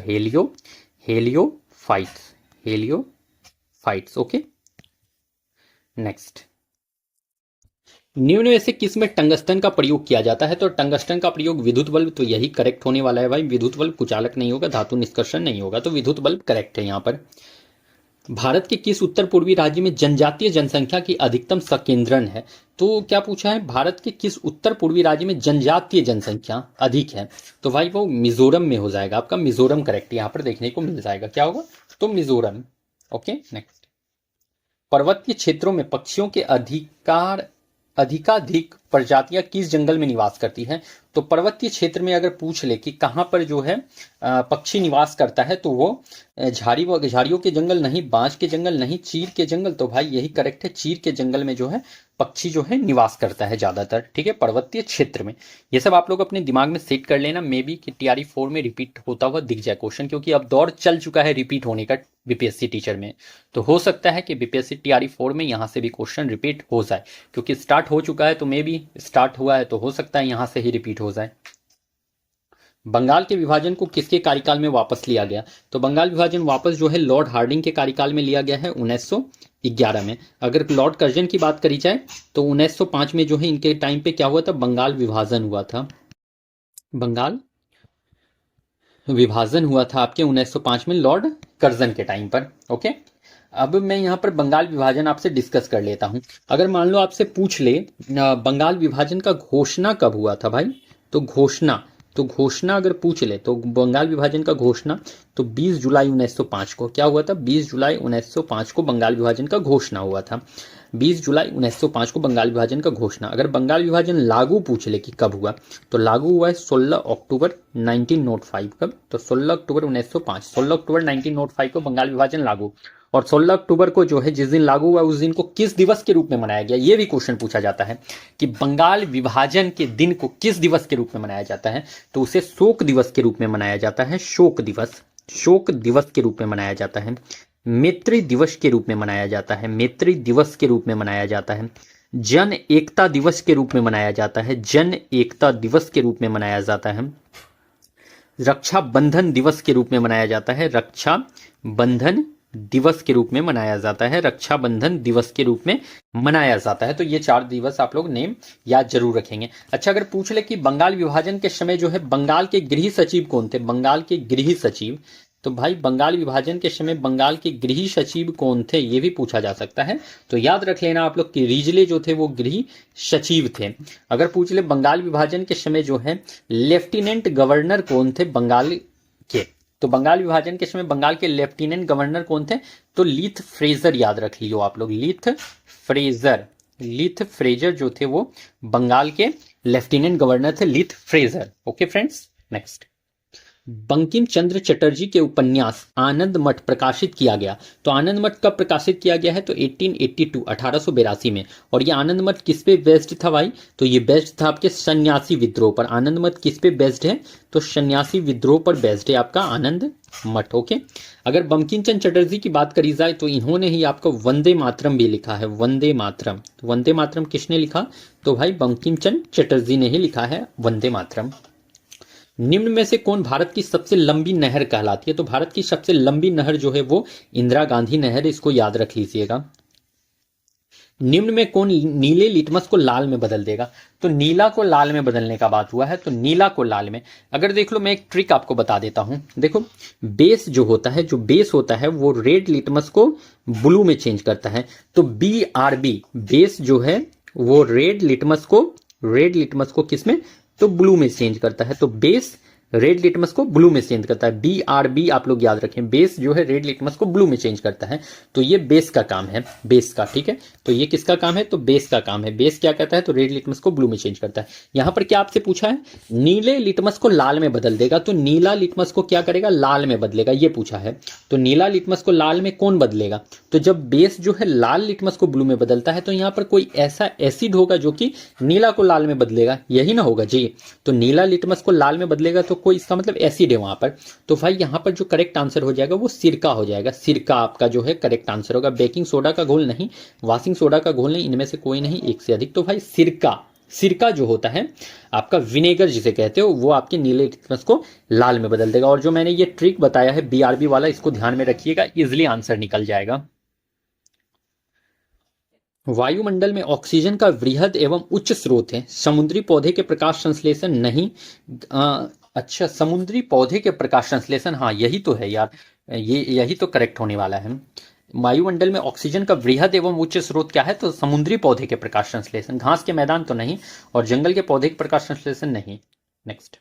हेलियोफाइट्स। Heliophytes, okay. नेक्स्ट, निम्न में से किस में टंगस्टन का प्रयोग किया जाता है, तो टंगस्टन का प्रयोग विद्युत बल्ब, तो यही करेक्ट होने वाला है भाई। विद्युत बल्ब कुचालक नहीं होगा, धातु निष्कर्षण नहीं होगा, तो विद्युत बल्ब करेक्ट है यहां पर। भारत के किस उत्तर पूर्वी राज्य में जनजातीय जनसंख्या की अधिकतम संकेंद्रण है, तो क्या पूछा है, भारत के किस उत्तर पूर्वी राज्य में जनजातीय जनसंख्या अधिक है, तो भाई वो मिजोरम में हो जाएगा आपका। मिजोरम करेक्ट यहां पर देखने को मिल जाएगा, क्या होगा, तो मिजोरम, ओके। नेक्स्ट, पर्वतीय क्षेत्रों में पक्षियों के अधिकाधिक प्रजातियां किस जंगल में निवास करती हैं, तो पर्वतीय क्षेत्र में अगर पूछ ले कि कहां पर जो है पक्षी निवास करता है, तो वो झाड़ियों के जंगल नहीं, बांस के जंगल नहीं, चीर के जंगल, तो भाई यही करेक्ट है, चीर के जंगल में जो है पक्षी जो है निवास करता है ज्यादातर, ठीक है, पर्वतीय क्षेत्र में। ये सब आप लोग अपने दिमाग में सेट कर लेना, मे बी कि टीआरई 4 में रिपीट होता हुआ दिख जाए क्वेश्चन, क्योंकि अब दौर चल चुका है रिपीट होने का बीपीएससी टीचर में, तो हो सकता है कि बीपीएससी टीआरई 4 में यहां से भी क्वेश्चन रिपीट हो जाए, क्योंकि स्टार्ट हो चुका है, तो मे बी स्टार्ट हुआ है तो हो सकता है यहां से ही रिपीट हो जाए। बंगाल के विभाजन को किसके कार्यकाल में वापस लिया गया, तो बंगाल विभाजन वापस जो है लॉर्ड हार्डिंग के कार्यकाल में लिया गया है 1911 में। अगर लॉर्ड कर्जन की बात करी जाए तो 1905 में जो है इनके टाइम पे क्या हुआ था, बंगाल विभाजन हुआ था। बंगाल विभाजन हुआ था आपके 1905 में लॉर्ड कर्जन के टाइम पर, ओके। अब मैं यहाँ पर बंगाल विभाजन आपसे डिस्कस कर लेता हूं। अगर मान लो आपसे पूछ ले बंगाल विभाजन का घोषणा कब हुआ था भाई, तो घोषणा अगर पूछ ले तो बंगाल विभाजन का घोषणा तो 20 जुलाई 1905 को क्या हुआ था, 20 जुलाई 1905 को बंगाल विभाजन का घोषणा हुआ था। 20 जुलाई 1905 को बंगाल विभाजन का घोषणा। अगर बंगाल विभाजन लागू पूछ ले कि कब हुआ, तो लागू हुआ है 16 अक्टूबर 1905। कब, तो 16 अक्टूबर 1905, 16 अक्टूबर 1905 को बंगाल विभाजन लागू। और 16 अक्टूबर को जो है जिस दिन लागू हुआ उस दिन को किस दिवस के रूप में मनाया गया, ये भी क्वेश्चन पूछा जाता है कि बंगाल विभाजन के दिन को किस दिवस के रूप में मनाया जाता है, तो उसे शोक दिवस के रूप में मनाया जाता है। शोक दिवस के रूप में मनाया जाता है। मैत्री दिवस के रूप में मनाया जाता है। मैत्री दिवस के रूप में मनाया जाता है। जन एकता दिवस के रूप में मनाया जाता है। जन एकता दिवस के रूप में मनाया जाता है। रक्षा बंधन दिवस के रूप में मनाया जाता है। रक्षा बंधन दिवस के रूप में मनाया जाता है। रक्षा बंधन दिवस के रूप में मनाया जाता है। तो ये 4 दिवस आप लोग नेम याद जरूर रखेंगे। अच्छा, अगर पूछ ले कि बंगाल विभाजन के समय जो है बंगाल के गृह सचिव कौन थे, बंगाल के गृह सचिव, तो भाई बंगाल विभाजन के समय बंगाल के गृह सचिव कौन थे, ये भी पूछा जा सकता है। तो याद रख लेना आप लोग कि रिजले जो थे वो गृह सचिव थे। अगर पूछ ले बंगाल विभाजन के समय जो है लेफ्टिनेंट गवर्नर कौन थे बंगाल के, तो बंगाल विभाजन के समय बंगाल के लेफ्टिनेंट गवर्नर कौन थे, तो लीथ फ्रेजर याद रख लीजिए आप लोग। लीथ फ्रेजर जो थे वो बंगाल के लेफ्टिनेंट गवर्नर थे, Leith Fraser. Okay friends, next, Bankim Chandra Chatterjee के उपन्यास आनंद मठ प्रकाशित किया गया, तो आनंद मठ कब प्रकाशित किया गया है, तो 1882 में। और ये आनंद मठ किस पे बेस्ड था भाई, तो ये बेस्ड था आपके सन्यासी विद्रोह पर। आनंद मठ किस पे बेस्ड है, तो सन्यासी विद्रोह पर बेस्ड है आपका आनंद मठ, ओके। अगर बंकिम चंद्र चटर्जी की बात करी जाए तो इन्होंने ही आपको वंदे मातरम भी लिखा है। वंदे मातरम, तो वंदे मातरम किसने लिखा, तो भाई बंकिम चंद्र चटर्जी ने ही लिखा है वंदे मातरम। निम्न में से कौन भारत की सबसे लंबी नहर कहलाती है, तो भारत की सबसे लंबी नहर जो है वो इंदिरा गांधी नहर, इसको याद रख लीजिएगा। निम्न में कौन नीले लिटमस को लाल में बदल देगा? तो नीला को लाल में बदलने का बात हुआ है, तो नीला को लाल में। अगर देख लो, मैं एक ट्रिक आपको बता देता हूं। देखो, बेस जो होता है, जो बेस होता है वो रेड लिटमस को ब्लू में चेंज करता है। तो BRB बेस जो है वो रेड लिटमस को किस में? तो ब्लू में चेंज करता है। तो बेस रेड लिटमस को ब्लू में चेंज करता है। BRB आप लोग याद रखें, बेस जो है रेड लिटमस को ब्लू में चेंज करता है। तो ये बेस का काम है, बेस का, ठीक है। तो ये किसका काम है? तो बेस का काम है। बेस क्या कहता है? तो रेड लिटमस को ब्लू में चेंज करता है। यहां पर क्या आपसे पूछा है? नीले लिटमस को लाल में बदल देगा। तो नीला लिटमस को क्या करेगा? लाल में बदलेगा, ये पूछा है। तो नीला लिटमस को लाल में कौन बदलेगा? तो जब बेस जो है लाल लिटमस को ब्लू में बदलता है, तो यहां पर कोई ऐसा एसिड होगा जो कि नीला को लाल में बदलेगा, यही ना होगा जी। तो नीला लिटमस को लाल में बदलेगा, तो कोई इसका मतलब एसिड है वहां पर। तो भाई यहां पर जो करेक्ट आंसर हो जाएगा वो सिरका हो जाएगा। सिरका आपका जो है करेक्ट आंसर होगा। बेकिंग सोडा का घोल नहीं, वॉशिंग सोडा का घोल नहीं, इनमें से कोई नहीं, एक से अधिक। तो भाई सिरका जो होता है आपका, विनेगर जिसे कहते हो, वो आपके नीले लिटमस को लाल में बदल देगा। और जो मैंने ये ट्रिक बताया है BRB वाला, इसको ध्यान में रखिएगा, इजिली आंसर निकल जाएगा। वायुमंडल में ऑक्सीजन का वृहद एवं उच्च स्रोत है। समुद्री पौधे के प्रकाश संश्लेषण नहीं। अच्छा, समुद्री पौधे के प्रकाश संश्लेषण, हाँ यही तो है यार, यही तो करेक्ट होने वाला है। वायुमंडल में ऑक्सीजन का वृहद एवं उच्च स्रोत क्या है? तो समुद्री पौधे के प्रकाश संश्लेषण। घास के मैदान तो नहीं, और जंगल के पौधे के प्रकाश संश्लेषण नहीं। नेक्स्ट,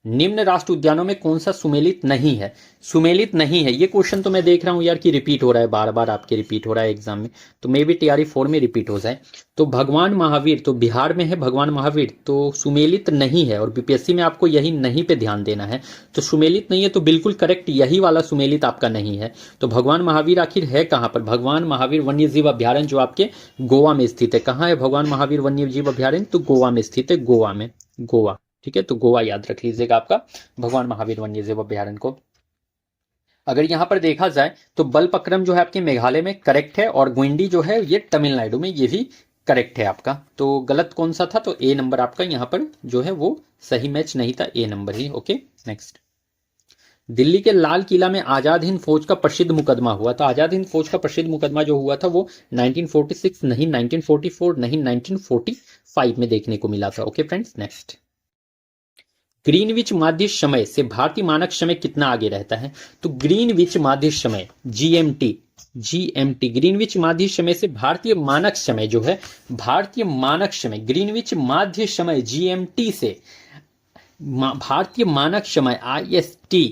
निम्न राष्ट्रीय उद्यानों में कौन सा सुमेलित नहीं है? सुमेलित नहीं है, ये क्वेश्चन तो मैं देख रहा हूं यार कि रिपीट हो रहा है, बार बार आपके रिपीट हो रहा है एग्जाम में, तो मे भी TRE 4 में रिपीट हो जाए। तो भगवान महावीर, तो बिहार में है भगवान महावीर, तो सुमेलित नहीं है। और BPSC में आपको यही नहीं पे ध्यान देना है। तो सुमेलित नहीं है, तो बिल्कुल करेक्ट यही वाला सुमेलित आपका नहीं है। तो भगवान महावीर आखिर है कहां पर? भगवान महावीर वन्य जीव अभ्यारण्य जो आपके गोवा में स्थित है। कहां है भगवान महावीर वन्य जीव अभ्यारण्य? तो गोवा में स्थित है, गोवा में, गोवा, ठीक है। तो गोवा याद रख लीजिएगा आपका भगवान महावीर वन्य जीव अभ्यारण्य को। अगर यहां पर देखा जाए तो बलपक्रम जो है आपके मेघालय में करेक्ट है, और गुइंडी जो है ये तमिलनाडु में, ये भी करेक्ट है आपका। तो गलत कौन सा था? तो A नंबर आपका यहां पर जो है वो सही मैच नहीं था, A number he. Okay, next, Delhi के लाल किला में आजाद हिंद फौज का प्रसिद्ध मुकदमा हुआ। तो आजाद हिंद फौज का प्रसिद्ध मुकदमा जो हुआ था वो 1946 नहीं, 1944 नहीं, 1945 में देखने को मिला था। ओके फ्रेंड्स, नेक्स्ट, ग्रीनविच माध्य समय से भारतीय मानक समय कितना आगे रहता है? तो ग्रीनविच माध्य समय GMT, ग्रीनविच माध्य समय से भारतीय मानक समय जो है, भारतीय मानक समय, ग्रीनविच माध्य समय GMT से भारतीय मानक समय IST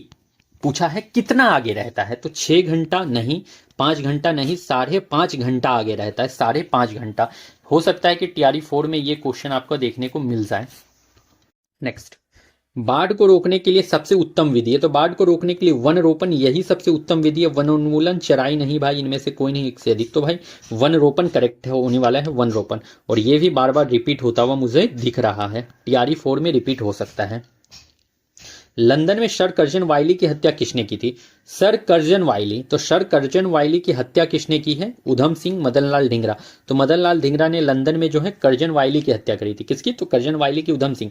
पूछा है कितना आगे रहता है? तो 6 घंटा नहीं, 5 घंटा नहीं, 5.5 घंटा आगे रहता है, 5.5 घंटा। हो सकता है कि TRE 4 में ये क्वेश्चन आपको देखने को मिल जाए। नेक्स्ट, बाढ़ को रोकने के लिए सबसे उत्तम विधि है। तो बाढ़ को रोकने के लिए वन रोपण यही सबसे उत्तम विधि है। वनोन्मूलन, चराई नहीं भाई, इनमें से कोई नहीं, एक से अधिक। तो भाई वन रोपण करेक्ट होने वाला है, वन रोपण। और ये भी बार बार रिपीट होता हुआ मुझे दिख रहा है, TRE 4 में रिपीट हो सकता है। लंदन में सर कर्जन वाइली की हत्या किसने की थी? सर कर्जन वाइली, तो सर कर्जन वाइली की हत्या किसने की है? उधम सिंह, मदनलाल धिंगरा। तो मदनलाल धिंगरा ने लंदन में जो है कर्जन वाइली की हत्या करी थी। किसकी? तो कर्जन वाइली की उधम सिंह,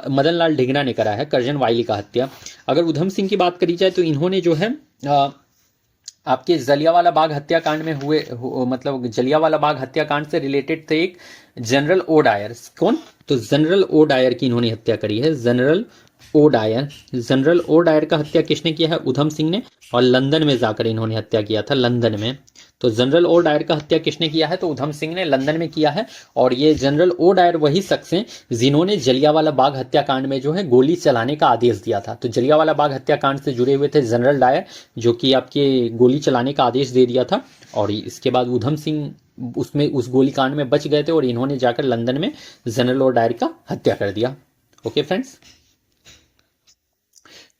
मदनलाल धिंगरा ने करा है कर्जन वाइली का हत्या। अगर उधम सिंह की बात करी जाए तो इन्होंने जो है आपके जलियांवाला बाग हत्याकांड में मतलब जलियांवाला बाग हत्याकांड से रिलेटेड थे एक जनरल ओ डायर। कौन? तो जनरल ओ डायर की इन्होंने हत्या करी है, जनरल ओ डायर का हत्या किसने किया है? उधम सिंह ने। और लंदन में जाकर इन्होंने हत्या किया था, लंदन में। तो जनरल ओ डायर का हत्या किसने किया है? तो उधम सिंह ने लंदन में किया है। और ये जनरल ओ डायर वही शख्स हैं जिन्होंने जलियांवाला बाग हत्याकांड में जो है गोली चलाने का आदेश दिया था। तो जलियांवाला बाग हत्याकांड से जुड़े हुए थे जनरल डायर, जो कि आपके गोली चलाने का आदेश दे दिया था। और इसके बाद उधम सिंह उसमें उस गोलीकांड में बच गए थे, और इन्होंने जाकर लंदन में जनरल ओ डायर का हत्या कर दिया। ओके फ्रेंड्स,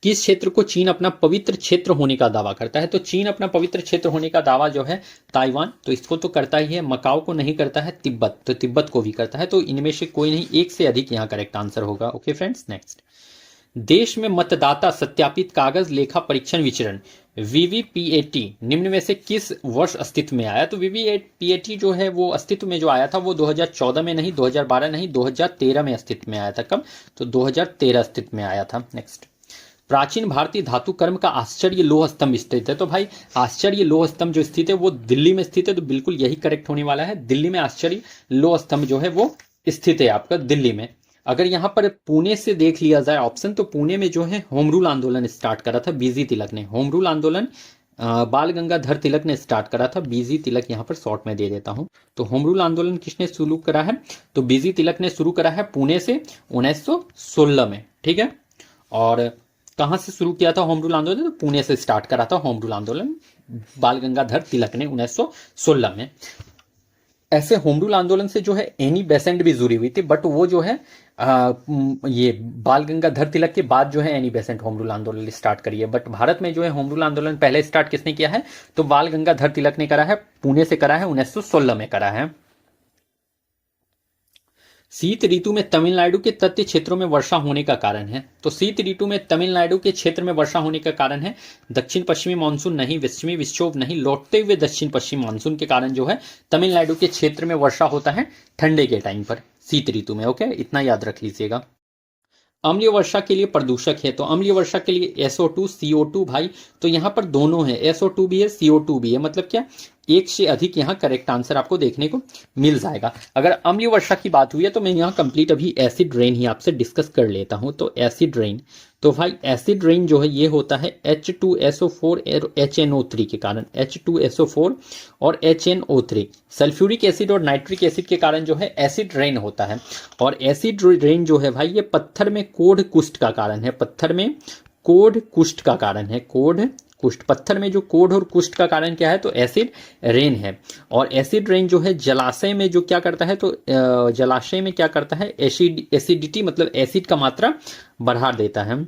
किस क्षेत्र को चीन अपना पवित्र क्षेत्र होने का दावा करता है? तो चीन अपना पवित्र क्षेत्र होने का दावा जो है ताइवान, तो इसको तो करता ही है। मकाओ को नहीं करता है, तिब्बत, तो तिब्बत को भी करता है। तो इनमें से कोई नहीं, एक से अधिक यहाँ करेक्ट आंसर होगा। ओके फ्रेंड्स, नेक्स्ट, देश में मतदाता सत्यापित कागज लेखा परीक्षण विचरण VVPAT निम्न में से किस वर्ष अस्तित्व में आया? तो VVPAT जो है वो अस्तित्व में जो आया था वो 2014 में नहीं, 2012 नहीं, 2013 में अस्तित्व में आया था। कब? तो 2013 अस्तित्व में आया था। नेक्स्ट, प्राचीन भारतीय धातु कर्म का आश्चर्य लोह स्तंभ स्थित है। तो भाई आश्चर्य लोह स्तंभ जो स्थित है वो दिल्ली में स्थित है, तो बिल्कुल यही करेक्ट होने वाला है। दिल्ली में आश्चर्य लोह स्तंभ जो है वो स्थित है आपका दिल्ली में। अगर यहाँ पर पुणे से देख लिया जाए ऑप्शन, तो पुणे में जो है होम रूल आंदोलन स्टार्ट करा था बीजी तिलक ने। होम रूल आंदोलन बाल गंगाधर तिलक ने स्टार्ट करा था। बीजी तिलक यहाँ पर शॉर्ट में दे देता हूं। तो होम रूल आंदोलन किसने शुरू करा है? तो बीजी तिलक ने शुरू करा है पुणे से 1916 में, ठीक है। और कहां से शुरू किया था होम रूल आंदोलन? तो पुणे से स्टार्ट करा था होम रूल आंदोलन बाल गंगाधर तिलक ने 1916 में। ऐसे होम रूल आंदोलन से जो है एनी बेसेंट भी जुड़ी हुई थी, बट वो जो है ये बाल गंगाधर तिलक के बाद जो है एनी बेसेंट होम रूल आंदोलन स्टार्ट करी है। बट भारत में जो है होम रूल आंदोलन पहले स्टार्ट किसने किया है? तो बाल गंगाधर तिलक ने करा है, पुणे से करा है, 1916 में करा है। शीत ऋतु में तमिलनाडु के तटीय क्षेत्रों में वर्षा होने का कारण है। तो शीत ऋतु में तमिलनाडु के क्षेत्र में वर्षा होने का कारण है दक्षिण पश्चिमी मानसून नहीं, पश्चिमी विक्षोभ नहीं, लौटते हुए दक्षिण पश्चिम मानसून के कारण जो है तमिलनाडु के क्षेत्र में वर्षा होता है ठंडे के टाइम पर, शीत ऋतु में। ओके, इतना याद रख लीजिएगा। अम्लीय वर्षा के लिए प्रदूषक है। तो अम्लीय वर्षा के लिए SO2 CO2 भाई, तो यहां पर दोनों है, SO2 भी है CO2 भी है, मतलब क्या एक से अधिक यहाँ करेक्ट आंसर आपको देखने को मिल जाएगा। अगर अम्लीय वर्षा की बात हुई है तो मैं यहाँ कंप्लीट अभी एसिड रेन ही आपसे डिस्कस कर लेता हूँ। तो एसिड रेन, तो भाई एसिड रेन जो है ये होता है H2SO4 और HNO3 के कारण, H2SO4 और HNO3 सल्फ्यूरिक एसिड और नाइट्रिक एसिड के कारण जो है एसिड रेन होता है। और एसिड रेन जो है भाई ये पत्थर में कोढ़ कुष्ठ का कारण है, पत्थर में कोढ़ कुष्ठ का कारण है, कोढ़ कुष्ठ, पत्थर में जो कोढ़ और कुष्ठ का कारण क्या है? तो एसिड रेन है। और एसिड रेन जो है जलाशय में जो क्या करता है? तो जलाशय में क्या करता है? एसिडिटी मतलब एसिड का मात्रा बढ़ा देता है,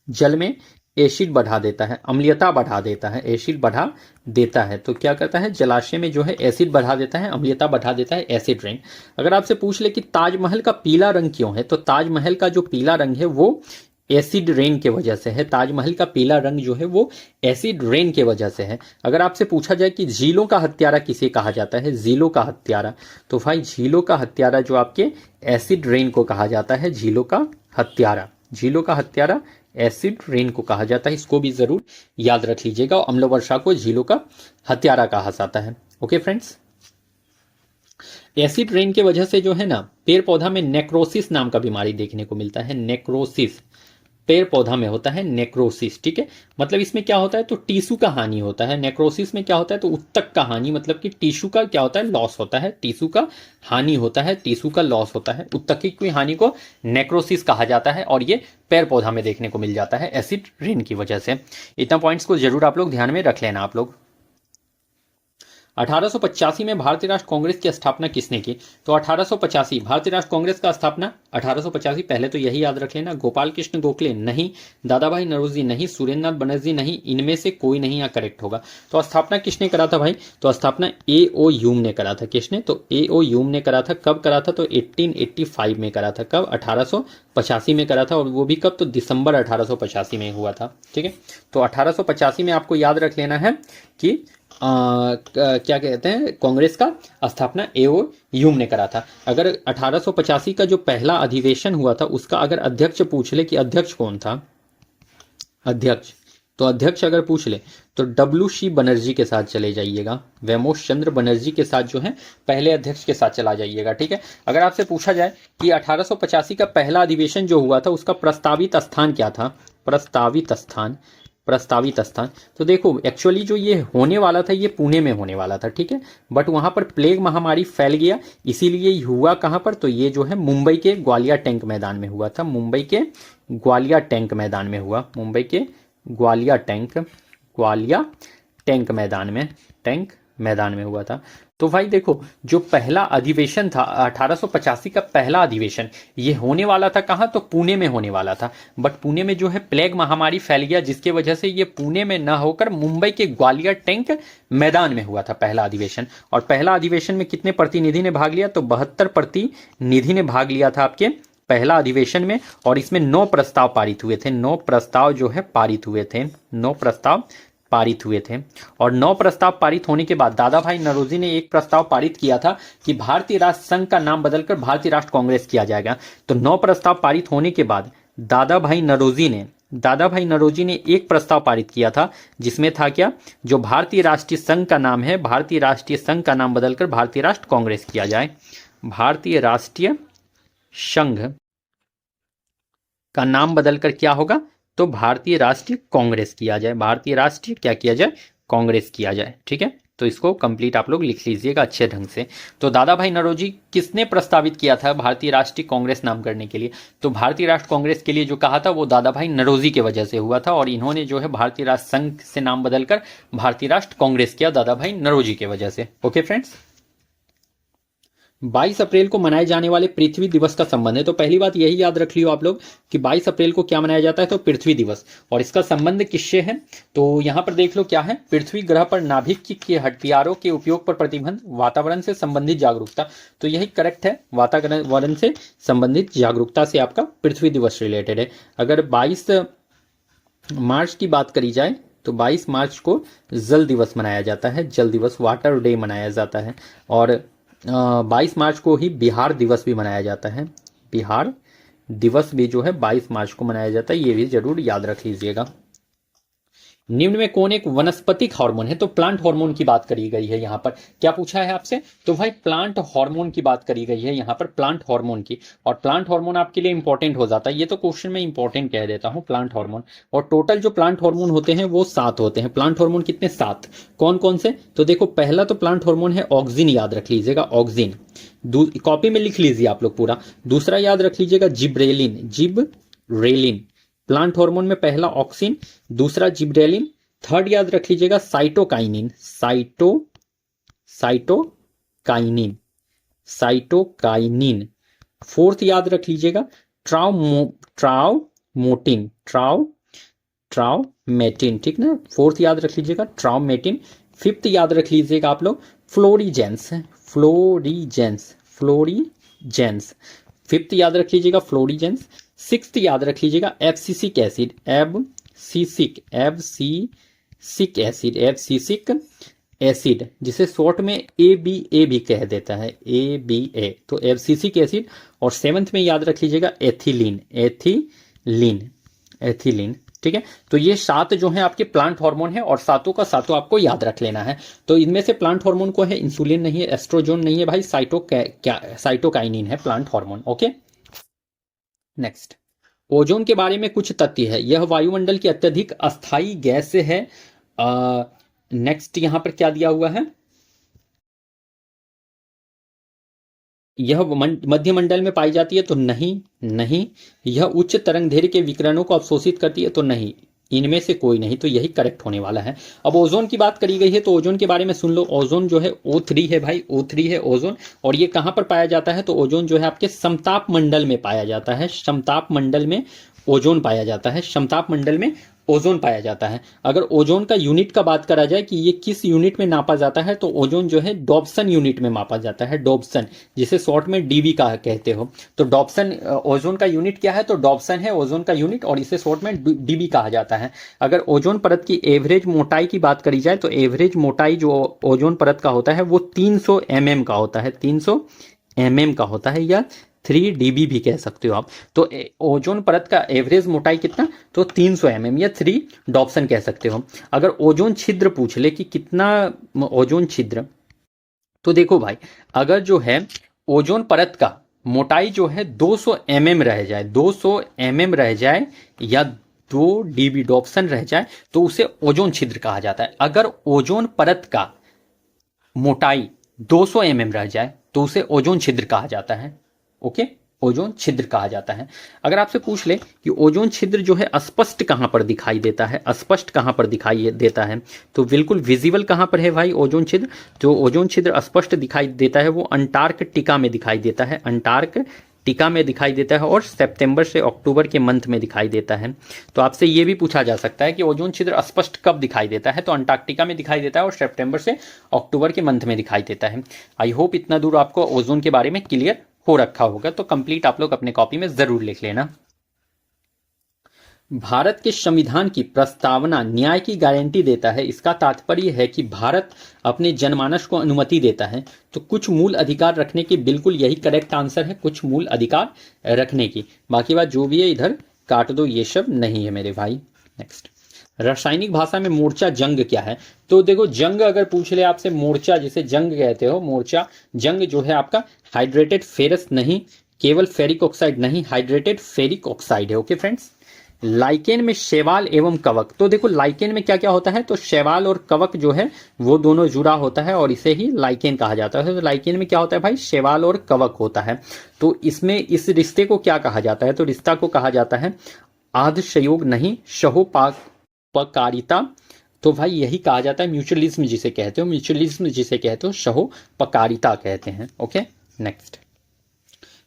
जल में एसिड बढ़ा देता है, अम्लीयता बढ़ा देता है, एसिड बढ़ा देता है। तो क्या करता है? जलाशय में जो है एसिड बढ़ा देता है, अम्लीयता बढ़ा देता है, एसिड रेन। अगर आपसे पूछ ले कि ताजमहल का पीला रंग क्यों है? तो ताजमहल का जो पीला रंग है वो एसिड रेन के वजह से है। ताजमहल का पीला रंग जो है वो एसिड रेन के वजह से है। अगर आपसे पूछा जाए कि झीलों का हत्यारा किसे कहा जाता है? झीलों का हत्यारा, तो भाई झीलों का हत्यारा जो आपके एसिड रेन को कहा जाता है। झीलों का हत्यारा, झीलों का हत्यारा एसिड रेन को कहा जाता है। इसको भी जरूर याद रख लीजिएगा। अम्ल वर्षा को झीलों का हत्यारा कहा जाता है। ओके फ्रेंड्स, एसिड रेन के वजह से जो है ना पेड़ पौधा में नेक्रोसिस नाम का बीमारी देखने को मिलता है। नेक्रोसिस पेड़ पौधा में होता है, नेक्रोसिस, ठीक है। मतलब इसमें क्या होता है? तो टिश्यू का हानि होता है। नेक्रोसिस में क्या होता है? तो उत्तक का हानि, मतलब कि टिश्यू का क्या होता है? लॉस होता है, टिश्यू का हानि होता है, टिश्यू का लॉस होता है। उत्तक की हानि को नेक्रोसिस कहा जाता है और ये पेड़ पौधा में देखने को मिल जाता है एसिड रेन की वजह से। इतना पॉइंट्स को जरूर आप लोग ध्यान में रख लेना आप लोग। 1885 में भारतीय राष्ट्र कांग्रेस की स्थापना किसने की? तो 1885 भारतीय राष्ट्र कांग्रेस का स्थापना 1885, पहले तो यही याद रख लेना। गोपाल कृष्ण गोखले नहीं, दादा भाई नौरोजी नहीं, सुरेंद्रनाथ बनर्जी नहीं, इनमें से कोई नहीं यहाँ करेक्ट होगा। तो स्थापना किसने करा था भाई? तो स्थापना A.O. ह्यूम ने करा था। किसने? तो A.O. ह्यूम ने करा था। कब करा था? तो 1885 में करा था। कब? 1885 में करा था। और वो भी कब? तो दिसंबर 1885 में हुआ था, ठीक है। तो 1885 में आपको याद रख लेना है कि क्या कहते हैं, कांग्रेस का स्थापना A.O. ह्यूम ने करा था। अगर 1885 का जो पहला अधिवेशन हुआ था उसका अगर अध्यक्ष पूछ ले कि अध्यक्ष कौन था, अध्यक्ष, तो अध्यक्ष अगर पूछ ले तो W.C. बनर्जी के साथ चले जाइएगा, वैमोश चंद्र बनर्जी के साथ जो है पहले अध्यक्ष के साथ चला जाइएगा, ठीक है। अगर आपसे पूछा जाए कि 1885 का पहला अधिवेशन जो हुआ था उसका प्रस्तावित स्थान क्या था? प्रस्तावित स्थान, प्रस्तावित स्थान, तो देखो एक्चुअली जो ये होने वाला था ये पुणे में होने वाला था, ठीक है। बट वहां पर प्लेग महामारी फैल गया, इसीलिए हुआ कहां पर? तो ये जो है मुंबई के ग्वालियर टैंक मैदान में हुआ था। मुंबई के ग्वालियर टैंक मैदान में हुआ, मुंबई के ग्वालियर टैंक मैदान में, टैंक मैदान में हुआ था। तो भाई देखो जो पहला अधिवेशन था 1885 का पहला अधिवेशन ये होने वाला था कहाँ? तो पुणे में होने वाला था। बट पुणे में जो है प्लेग महामारी फैल गया जिसकी वजह से ये पुणे में न होकर मुंबई के ग्वालियर टैंक मैदान में हुआ था पहला अधिवेशन। और पहला अधिवेशन में कितने प्रतिनिधि ने भाग लिया? तो 72 प्रतिनिधि ने भाग लिया था आपके पहला अधिवेशन में। और इसमें 9 प्रस्ताव पारित हुए थे, 9 प्रस्ताव जो है पारित हुए थे, 9 प्रस्ताव पारित हुए थे। और 9 प्रस्ताव पारित होने के बाद दादा भाई नौरोजी ने एक प्रस्ताव पारित किया था कि भारतीय राष्ट्र संघ का नाम बदलकर भारतीय राष्ट्र कांग्रेस किया जाएगा। तो 9 प्रस्ताव पारित होने के बाद दादा भाई नौरोजी ने दादा भाई नौरोजी ने एक प्रस्ताव पारित किया था, जिसमें था क्या, जो भारतीय राष्ट्रीय संघ का नाम है, भारतीय राष्ट्रीय संघ का नाम बदलकर भारतीय राष्ट्र कांग्रेस किया जाए। भारतीय राष्ट्रीय संघ का नाम बदलकर क्या होगा, तो भारतीय राष्ट्रीय कांग्रेस किया जाए। भारतीय राष्ट्रीय क्या किया जाए, कांग्रेस किया जाए। ठीक है, तो इसको कंप्लीट आप लोग लिख लीजिएगा अच्छे ढंग से। तो दादा भाई नौरोजी किसने प्रस्तावित किया था भारतीय राष्ट्रीय कांग्रेस नाम करने के लिए, तो भारतीय राष्ट्र कांग्रेस के लिए जो कहा था वो दादा भाई नौरोजी की वजह से हुआ था, और इन्होंने जो है भारतीय राष्ट्र संघ से नाम बदलकर भारतीय राष्ट्र कांग्रेस किया दादा भाई नौरोजी की वजह से। ओके फ्रेंड्स, 22 अप्रैल को मनाए जाने वाले पृथ्वी दिवस का संबंध है। तो पहली बात यही याद रख लियो आप लोग कि 22 अप्रैल को क्या मनाया जाता है, तो पृथ्वी दिवस, और इसका संबंध किससे है, तो यहां पर देख लो क्या है, पृथ्वी ग्रह पर नाभिक के हथियारों के उपयोग पर प्रतिबंध, वातावरण से संबंधित जागरूकता। तो यही करेक्ट है, वातावरण से संबंधित जागरूकता से आपका पृथ्वी दिवस रिलेटेड है। अगर 22 मार्च की बात करी जाए तो 22 मार्च को जल दिवस मनाया जाता है, जल दिवस, वाटर डे मनाया जाता है। और 22 मार्च को ही बिहार दिवस भी मनाया जाता है, बिहार दिवस भी जो है 22 मार्च को मनाया जाता है, ये भी जरूर याद रख लीजिएगा। निम्न में कौन एक वनस्पतिक हार्मोन है, तो प्लांट हार्मोन की बात करी गई है यहाँ पर। क्या पूछा है आपसे, तो भाई प्लांट हार्मोन की बात करी गई है यहाँ पर, प्लांट हार्मोन की। और प्लांट हार्मोन आपके लिए इंपॉर्टेंट हो जाता है, ये तो क्वेश्चन में इंपॉर्टेंट कह देता हूँ, प्लांट हार्मोन। और टोटल जो प्लांट हार्मोन होते हैं वो 7 होते हैं। प्लांट हार्मोन कितने, 7। कौन कौन से, तो देखो पहला तो प्लांट हार्मोन है ऑक्सिन, याद रख लीजिएगा ऑक्सिन, कॉपी में लिख लीजिए आप लोग पूरा। दूसरा याद रख लीजिएगा जिब्रेलिन, जिब्रेलिन, प्लांट हार्मोन में पहला ऑक्सिन, दूसरा जिब्रेलिन। थर्ड याद रख लीजिएगा साइटोकाइनिन, साइटोकाइनिन, साइटोकाइनिन। फोर्थ याद रख लीजिएगा ट्राउमोटिन, ट्राउमेटिन, ठीक ना, फोर्थ याद रख लीजिएगा ट्राउमेटिन। फिफ्थ याद रख लीजिएगा आप लोग फ्लोरीजेंस, फ्लोरीजेंस, फ्लोरीजेंस, फिफ्थ याद रख लीजिएगा फ्लोरीजेंस। सिक्स्थ याद रख लीजिएगा abscisic acid, abscisic acid, abscisic acid, जिसे शॉर्ट में ABA भी कह देता है, ABA, तो एब्सिसिक एसिड। और सेवंथ में याद रख लीजिएगा एथिलीन, एथिलीन, एथिलीन, ठीक है। तो ये 7 जो है आपके प्लांट हार्मोन है, और सातों का सातों आपको याद रख लेना है। तो इनमें से प्लांट हार्मोन को है इंसुलिन नहीं है, एस्ट्रोजन नहीं है भाई, साइटोकाइनिन है plant hormone. Okay, next, ozone के बारे में कुछ तथ्य है। यह वायुमंडल की अत्यधिक अस्थायी गैस है। नेक्स्ट यहां पर क्या दिया हुआ है, यह मध्य मंडल में पाई जाती है, तो नहीं। यह उच्च तरंगदैर्घ्य के विकिरणों को अवशोषित करती है, तो नहीं, इनमें से कोई नहीं, तो यही करेक्ट होने वाला है। अब ओजोन की बात करी गई है, तो ओजोन के बारे में सुन लो। ओजोन जो है O3 है भाई, O3 है ओजोन। और ये कहां पर पाया जाता है, तो ओजोन जो है आपके समताप मंडल में पाया जाता है, समताप मंडल में ओजोन पाया जाता है, समताप मंडल में ओजोन पाया जाता है। अगर ओजोन का यूनिट का बात करा जाए कि ये किस यूनिट में नापा जाता है, तो ओजोन जो है डॉब्सन यूनिट में मापा जाता है, डॉब्सन, जिसे शॉर्ट में डीबी का कहते हो। तो डॉब्सन ओजोन का यूनिट क्या है, तो डॉब्सन है ओजोन का यूनिट, और इसे शॉर्ट में डीबी कहा जाता है। अगर ओजोन परत की एवरेज मोटाई की बात करी जाए, तो एवरेज मोटाई जो ओजोन परत का होता है वो 300 mm का होता है, 300 mm का होता है, या 3 dB भी कह सकते हो आप। तो ओजोन परत का एवरेज मोटाई कितना, तो 300 mm, या 3 डॉप्सन कह सकते हो। अगर ओजोन छिद्र पूछ ले कि कितना ओजोन छिद्र, तो देखो भाई, अगर जो है ओजोन परत का मोटाई जो है 200 mm रह जाए, 200 mm रह जाए, या 2 dB डॉप्सन रह जाए, तो उसे ओजोन छिद्र कहा जाता है। अगर ओजोन परत का मोटाई 200 mm रह जाए, तो उसे ओजोन छिद्र कहा जाता है। ओके, ओजोन छिद्र कहा जाता है। अगर आपसे पूछ ले कि ओजोन छिद्र जो है अस्पष्ट कहां पर दिखाई देता है, अस्पष्ट कहां पर दिखाई देता है, तो बिल्कुल विजिबल कहां पर है भाई ओजोन छिद्र, जो ओजोन छिद्र स्पष्ट दिखाई देता है वो अंटार्कटिका में दिखाई देता है, अंटार्कटिका में दिखाई देता है, और सितंबर से अक्टूबर के मंथ में दिखाई देता है। तो आपसे ये भी पूछा जा सकता है कि ओजोन छिद्र स्पष्ट कब दिखाई देता है, तो अंटार्कटिका में दिखाई देता है, और सितंबर से अक्टूबर के मंथ में दिखाई देता है। आई होप इतना दूर आपको ओजोन के बारे में क्लियर हो रखा होगा, तो कंप्लीट आप लोग अपने कॉपी में जरूर लिख लेना। भारत के संविधान की प्रस्तावना न्याय की गारंटी देता है। इसका तात्पर्य है कि भारत अपने जनमानस को अनुमति देता है, तो कुछ मूल अधिकार रखने की, बिल्कुल यही करेक्ट आंसर है, कुछ मूल अधिकार रखने की। बाकी बात जो भी है इधर काट दो, ये सब नहीं है मेरे भाई। नेक्स्ट, रासायनिक भाषा में मोर्चा जंग क्या है? तो देखो जंग अगर पूछ ले आपसे, मोर्चा जिसे जंग कहते हो, मोर्चा जंग जो है आपका हाइड्रेटेड फेरस नहीं, केवल फेरिक ऑक्साइड नहीं, हाइड्रेटेड फेरिक ऑक्साइड है। Okay friends. लाइकेन में शैवाल एवं कवक, तो देखो लाइकेन में क्या क्या होता है, तो शैवाल और कवक जो है वो दोनों जुड़ा होता है और इसे ही लाइकेन कहा जाता है। तो लाइकेन में क्या होता है भाई, शैवाल और कवक होता है। तो इसमें इस रिश्ते को क्या कहा जाता है, तो रिश्ता को कहा जाता है आधशयोग नहीं, सहोपकारिता। तो भाई यही कहा जाता है म्यूचुअलिज्म जिसे कहते हो, म्यूचुअलिज्म जिसे कहते हो सहोपकारिता कहते हैं। ओके नेक्स्ट,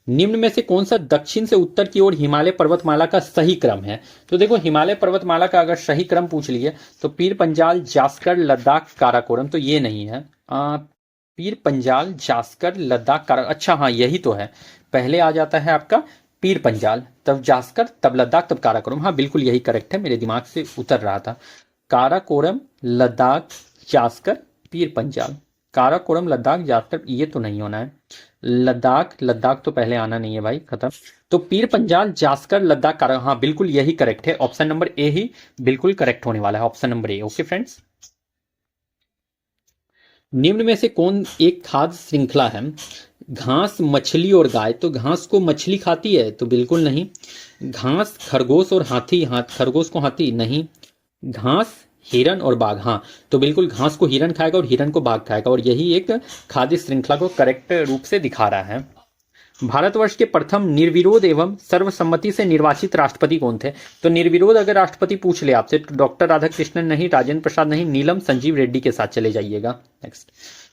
निम्न में से कौन सा दक्षिण से उत्तर की ओर हिमालय पर्वतमाला का सही क्रम है? तो देखो हिमालय पर्वतमाला का अगर सही क्रम पूछ लिए तो पीर पंजाल, जास्कर, लद्दाख, काराकोरम, तो ये नहीं है। पीर पंजाल, जास्कर, लद्दाख, कारा, अच्छा हाँ यही तो है। पहले आ जाता है आपका पीर पंजाल, तब जास्कर, तब लद्दाख, तब काराकोरम। हाँ बिल्कुल यही करेक्ट है, मेरे दिमाग से उतर रहा था। काराकोरम, लद्दाख, जास्कर, पीर पंजाल। काराकोरम, लद्दाख, जास्कर, ये तो नहीं होना है। लद्दाख, लद्दाख तो पहले आना नहीं है भाई, खत्म। तो पीर पंजाल, जास्कर, लद्दाख, कारा, हाँ बिल्कुल यही करेक्ट है। ऑप्शन नंबर ए ही बिल्कुल करेक्ट होने वाला है, option number A. Okay friends. निम्न में से कौन एक खाद्य श्रृंखला है? घास, मछली और गाय, तो घास को मछली खाती है, तो बिल्कुल नहीं। घास, खरगोश और हाथी, खरगोश को हाथी नहीं। घास, हिरन और बाघ, हाँ तो बिल्कुल घास को हिरन खाएगा और हिरन को बाघ खाएगा, और यही एक खाद्य श्रृंखला को करेक्ट रूप से दिखा रहा है। भारतवर्ष के प्रथम निर्विरोध एवं सर्वसम्मति से निर्वाचित राष्ट्रपति कौन थे? तो निर्विरोध अगर राष्ट्रपति पूछ ले आपसे तो डॉक्टर राधाकृष्णन नहीं, राजेंद्र प्रसाद नहीं, नीलम संजीव रेड्डी के साथ चले जाइएगा। नेक्स्ट,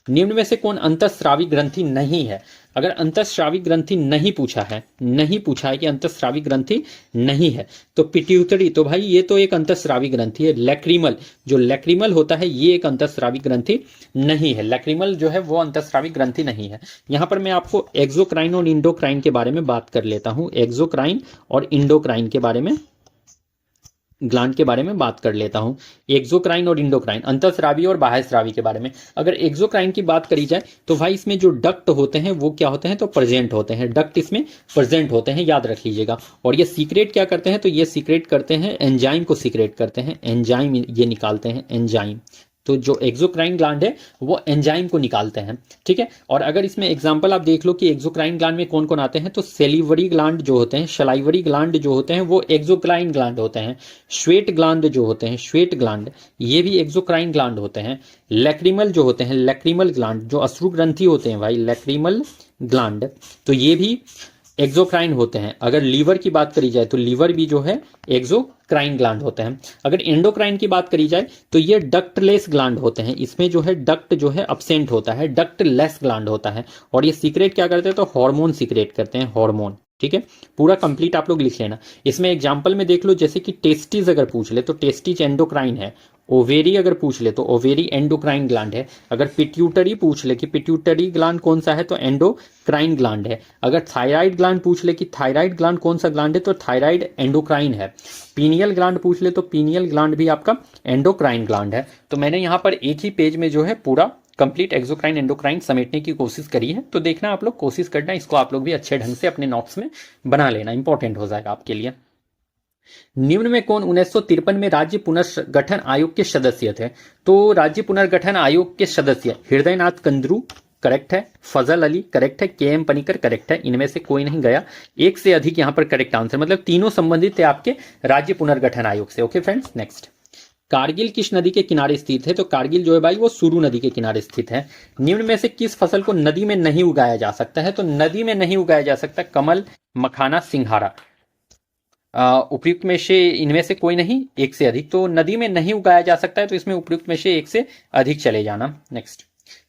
निम्न में से कौन अंतःस्रावी ग्रंथि नहीं है? अगर अंतःस्रावी ग्रंथि नहीं पूछा है कि अंतःस्रावी ग्रंथि नहीं है, तो पिट्यूटरी, तो भाई ये तो एक अंतःस्रावी ग्रंथि है। लैक्रिमल, जो लैक्रिमल होता है ये एक अंतःस्रावी ग्रंथि नहीं है। लैक्रिमल जो है वो अंतःस्रावी ग्रंथि नहीं है। यहां पर मैं आपको एक्सोक्राइन और इंडोक्राइन के बारे में बात कर लेता हूं, एक्सोक्राइन और इंडोक्राइन के बारे में, ग्लैंड के बारे में बात कर लेता हूं। एक्सोक्राइन और इंडोक्राइन, अंतःस्रावी और बाह्यस्रावी के बारे में। अगर एक्सोक्राइन की बात करी जाए तो भाई इसमें जो डक्ट होते हैं वो क्या होते हैं, तो प्रेजेंट होते हैं, डक्ट इसमें प्रेजेंट होते हैं, याद रख लीजिएगा। और ये सीक्रेट क्या करते हैं, तो ये सीक्रेट करते हैं एंजाइम को सीक्रेट करते हैं, एंजाइम ये निकालते हैं, एंजाइम। तो जो एक्सोक्राइन ग्लैंड है वो एंजाइम को निकालते हैं, ठीक है। और अगर इसमें एग्जांपल आप देख लो कि एक्सोक्राइन ग्लैंड में कौन कौन आते हैं, तो सेलिवरी ग्लैंड जो होते हैं, सलाइवरी ग्लैंड जो होते हैं वो एक्सोक्राइन ग्लैंड होते हैं। श्वेत ग्लैंड जो होते हैं, श्वेत ग्लैंड, ये भी एक्सोक्राइन ग्लैंड होते हैं। लैक्रिमल जो होते हैं, लैक्रिमल ग्लैंड, जो अश्रु ग्रंथि होते हैं भाई, लैक्रिमल ग्लैंड, तो ये भी एक्सोक्राइन होते हैं। अगर लीवर की बात करी जाए तो लीवर भी जो है एक्सोक्राइन ग्लैंड होते हैं। अगर एंडोक्राइन की बात करी जाए तो ये डक्टलेस ग्लैंड होते हैं, इसमें जो है डक्ट जो है अब्सेंट होता है, डक्टलेस ग्लैंड होता है। और ये सीक्रेट क्या करते हैं, तो हार्मोन सीक्रेट करते हैं, हार्मोन, ठीक है। पूरा कंप्लीट आप लोग लिख लेना। इसमें एग्जांपल में देख लो, जैसे कि टेस्टिस अगर पूछ ले तो टेस्टिस एंडोक्राइन है। ओवेरी अगर पूछ ले तो ओवेरी एंडोक्राइन ग्लैंड है। अगर पिट्यूटरी पूछ ले कि पिट्यूटरी ग्लैंड कौन सा है, तो एंडोक्राइन ग्लैंड है। अगर थायराइड ग्लैंड पूछ ले कि थायराइड ग्लैंड कौन सा ग्लैंड है, तो थायराइड एंडोक्राइन है। पीनियल ग्लैंड पूछ ले तो पीनियल ग्लैंड भी आपका एंडोक्राइन ग्लैंड है। तो मैंने यहाँ पर एक ही पेज में जो है पूरा कंप्लीट एक्सोक्राइन एंडोक्राइन समेटने की कोशिश करी है। तो देखना आप लोग, कोशिश करना, इसको आप लोग भी अच्छे ढंग से अपने नोट्स में बना लेना, इंपॉर्टेंट हो जाएगा आपके लिए। निम्न में कौन 1953 में राज्य पुनर्गठन आयोग के सदस्य थे? तो राज्य पुनर्गठन आयोग के सदस्य हृदयनाथ कंद्रू करेक्ट है, फजल अली करेक्ट है, के.एम. पनिकर करेक्ट है, इनमें से कोई नहीं गया। एक से अधिक यहां पर करेक्ट आंसर, मतलब तीनों संबंधित थे आपके राज्य पुनर्गठन आयोग से। Okay friends. नेक्स्ट, कारगिल किस नदी के किनारे स्थित है? तो कारगिल जो है भाई वो सुरू नदी के किनारे स्थित है। निम्न में से किस फसल को नदी में नहीं उगाया जा सकता है? तो नदी में नहीं उगाया जा सकता कमल, मखाना, सिंघाड़ा। उपयुक्त में से इनमें से कोई नहीं, एक से अधिक। तो नदी में नहीं उगाया जा सकता है, तो इसमें उपयुक्त में से एक से अधिक चले जाना। नेक्स्ट,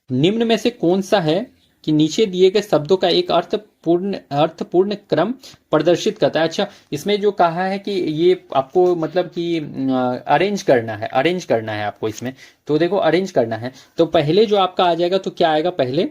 निम्न में से कौन सा है कि नीचे दिए गए शब्दों का एक अर्थपूर्ण क्रम प्रदर्शित करता है? अच्छा, इसमें जो कहा है कि ये आपको मतलब कि अरेंज करना है आपको इसमें। तो देखो अरेंज करना है तो पहले जो आपका आ जाएगा तो क्या आएगा, पहले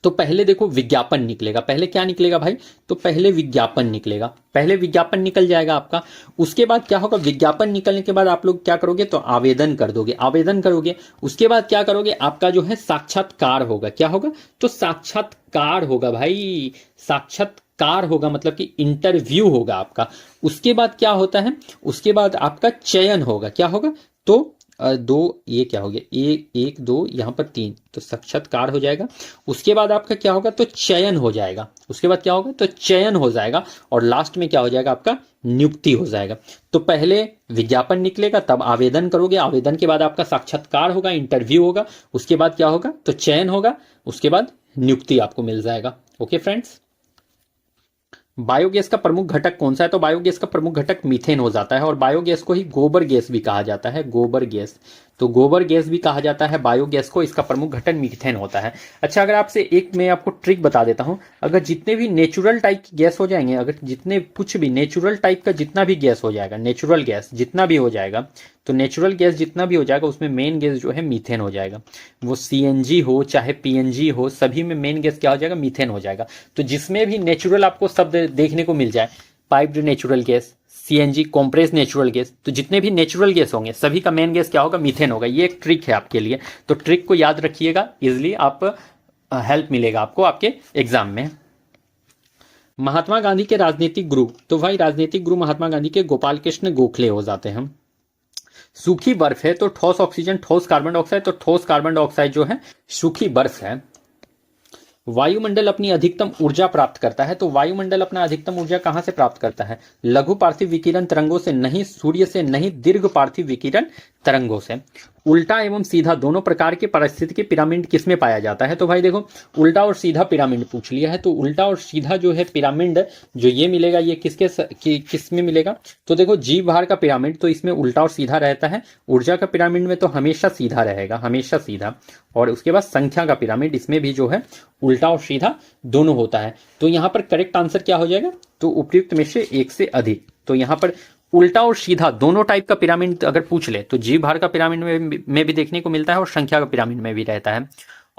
तो पहले देखो विज्ञापन निकलेगा, पहले क्या निकलेगा भाई, तो पहले विज्ञापन निकलेगा, पहले विज्ञापन निकल जाएगा आपका। उसके बाद क्या होगा, विज्ञापन निकलने के बाद आप लोग क्या करोगे, तो आवेदन कर दोगे, आवेदन करोगे। उसके बाद क्या करोगे, आपका जो है साक्षात्कार होगा। क्या होगा, तो साक्षात्कार होगा भाई, साक्षात्कार होगा, मतलब कि इंटरव्यू होगा आपका। उसके बाद क्या होता है, उसके बाद आपका चयन होगा। क्या होगा, तो दो, ये क्या हो गया, एक दो, यहाँ पर तीन, तो साक्षात्कार हो जाएगा। उसके बाद आपका क्या होगा, तो चयन हो जाएगा। उसके बाद क्या होगा, तो चयन हो जाएगा। और लास्ट में क्या हो जाएगा, आपका नियुक्ति हो जाएगा। तो पहले विज्ञापन निकलेगा, तब आवेदन करोगे, आवेदन के बाद आपका साक्षात्कार होगा, इंटरव्यू होगा। उसके बाद क्या होगा, तो चयन होगा। उसके बाद नियुक्ति आपको मिल जाएगा। ओके फ्रेंड्स, बायोगैस का प्रमुख घटक कौन सा है, तो बायोगैस का प्रमुख घटक मीथेन हो जाता है। और बायोगैस को ही गोबर गैस भी कहा जाता है, गोबर गैस। तो गोबर गैस भी कहा जाता है बायोगैस को, इसका प्रमुख घटक मीथेन होता है। अच्छा, अगर आपसे एक मैं आपको ट्रिक बता देता हूं, अगर जितने भी नेचुरल टाइप की गैस हो जाएंगे, अगर जितने कुछ भी नेचुरल टाइप का जितना भी गैस हो जाएगा, नेचुरल गैस जितना भी हो जाएगा, तो नेचुरल गैस जितना भी हो जाएगा उसमें मेन गैस जो है मीथेन हो जाएगा। वो सीएनजी हो चाहे पीएनजी हो, सभी में मेन गैस क्या हो जाएगा, मीथेन हो जाएगा। तो जिसमें भी नेचुरल आपको शब्द देखने को मिल जाए, piped natural gas, CNG, compress natural gas, तो जितने भी नेचुरल गैस होंगे सभी का मेन गैस क्या होगा, मीथेन होगा। ये एक ट्रिक है आपके लिए, तो ट्रिक को याद रखिएगा, इजिली आप हेल्प मिलेगा आपको आपके एग्जाम में। महात्मा गांधी के राजनीतिक गुरु, तो भाई राजनीतिक गुरु महात्मा गांधी के गोपाल कृष्ण गोखले हो जाते हैं। सूखी बर्फ है तो ठोस ऑक्सीजन, ठोस कार्बन डाइऑक्साइड, तो ठोस कार्बन डाइऑक्साइड जो है सूखी बर्फ है। वायुमंडल अपनी अधिकतम ऊर्जा प्राप्त करता है, तो वायुमंडल अपना अधिकतम ऊर्जा कहां से प्राप्त करता है, लघु पार्थिव विकिरण तरंगों से नहीं, सूर्य से नहीं, दीर्घ पार्थिव विकिरण तरंगों से। उल्टा एवं सीधा दोनों प्रकार के पारिस्थितिकी पिरामिड किसमें पाया जाता है, तो भाई देखो उल्टा और सीधा पिरामिड पूछ लिया है, तो उल्टा और सीधा जो है पिरामिड जो ये मिलेगा, ये किस में मिलेगा, तो देखो जीव भार का पिरामिड, तो इसमें उल्टा और सीधा रहता है। ऊर्जा का पिरामिड में तो हमेशा सीधा रहेगा, हमेशा सीधा। और उसके बाद संख्या का पिरामिड, इसमें भी जो है उल्टा और सीधा दोनों होता है। तो यहां पर करेक्ट आंसर क्या हो जाएगा, तो उपयुक्त में से एक से अधिक। तो यहां पर उल्टा और सीधा दोनों टाइप का पिरामिड अगर पूछ ले, तो जीव भार का पिरामिड में भी देखने को मिलता है और संख्या का पिरामिड में भी रहता है।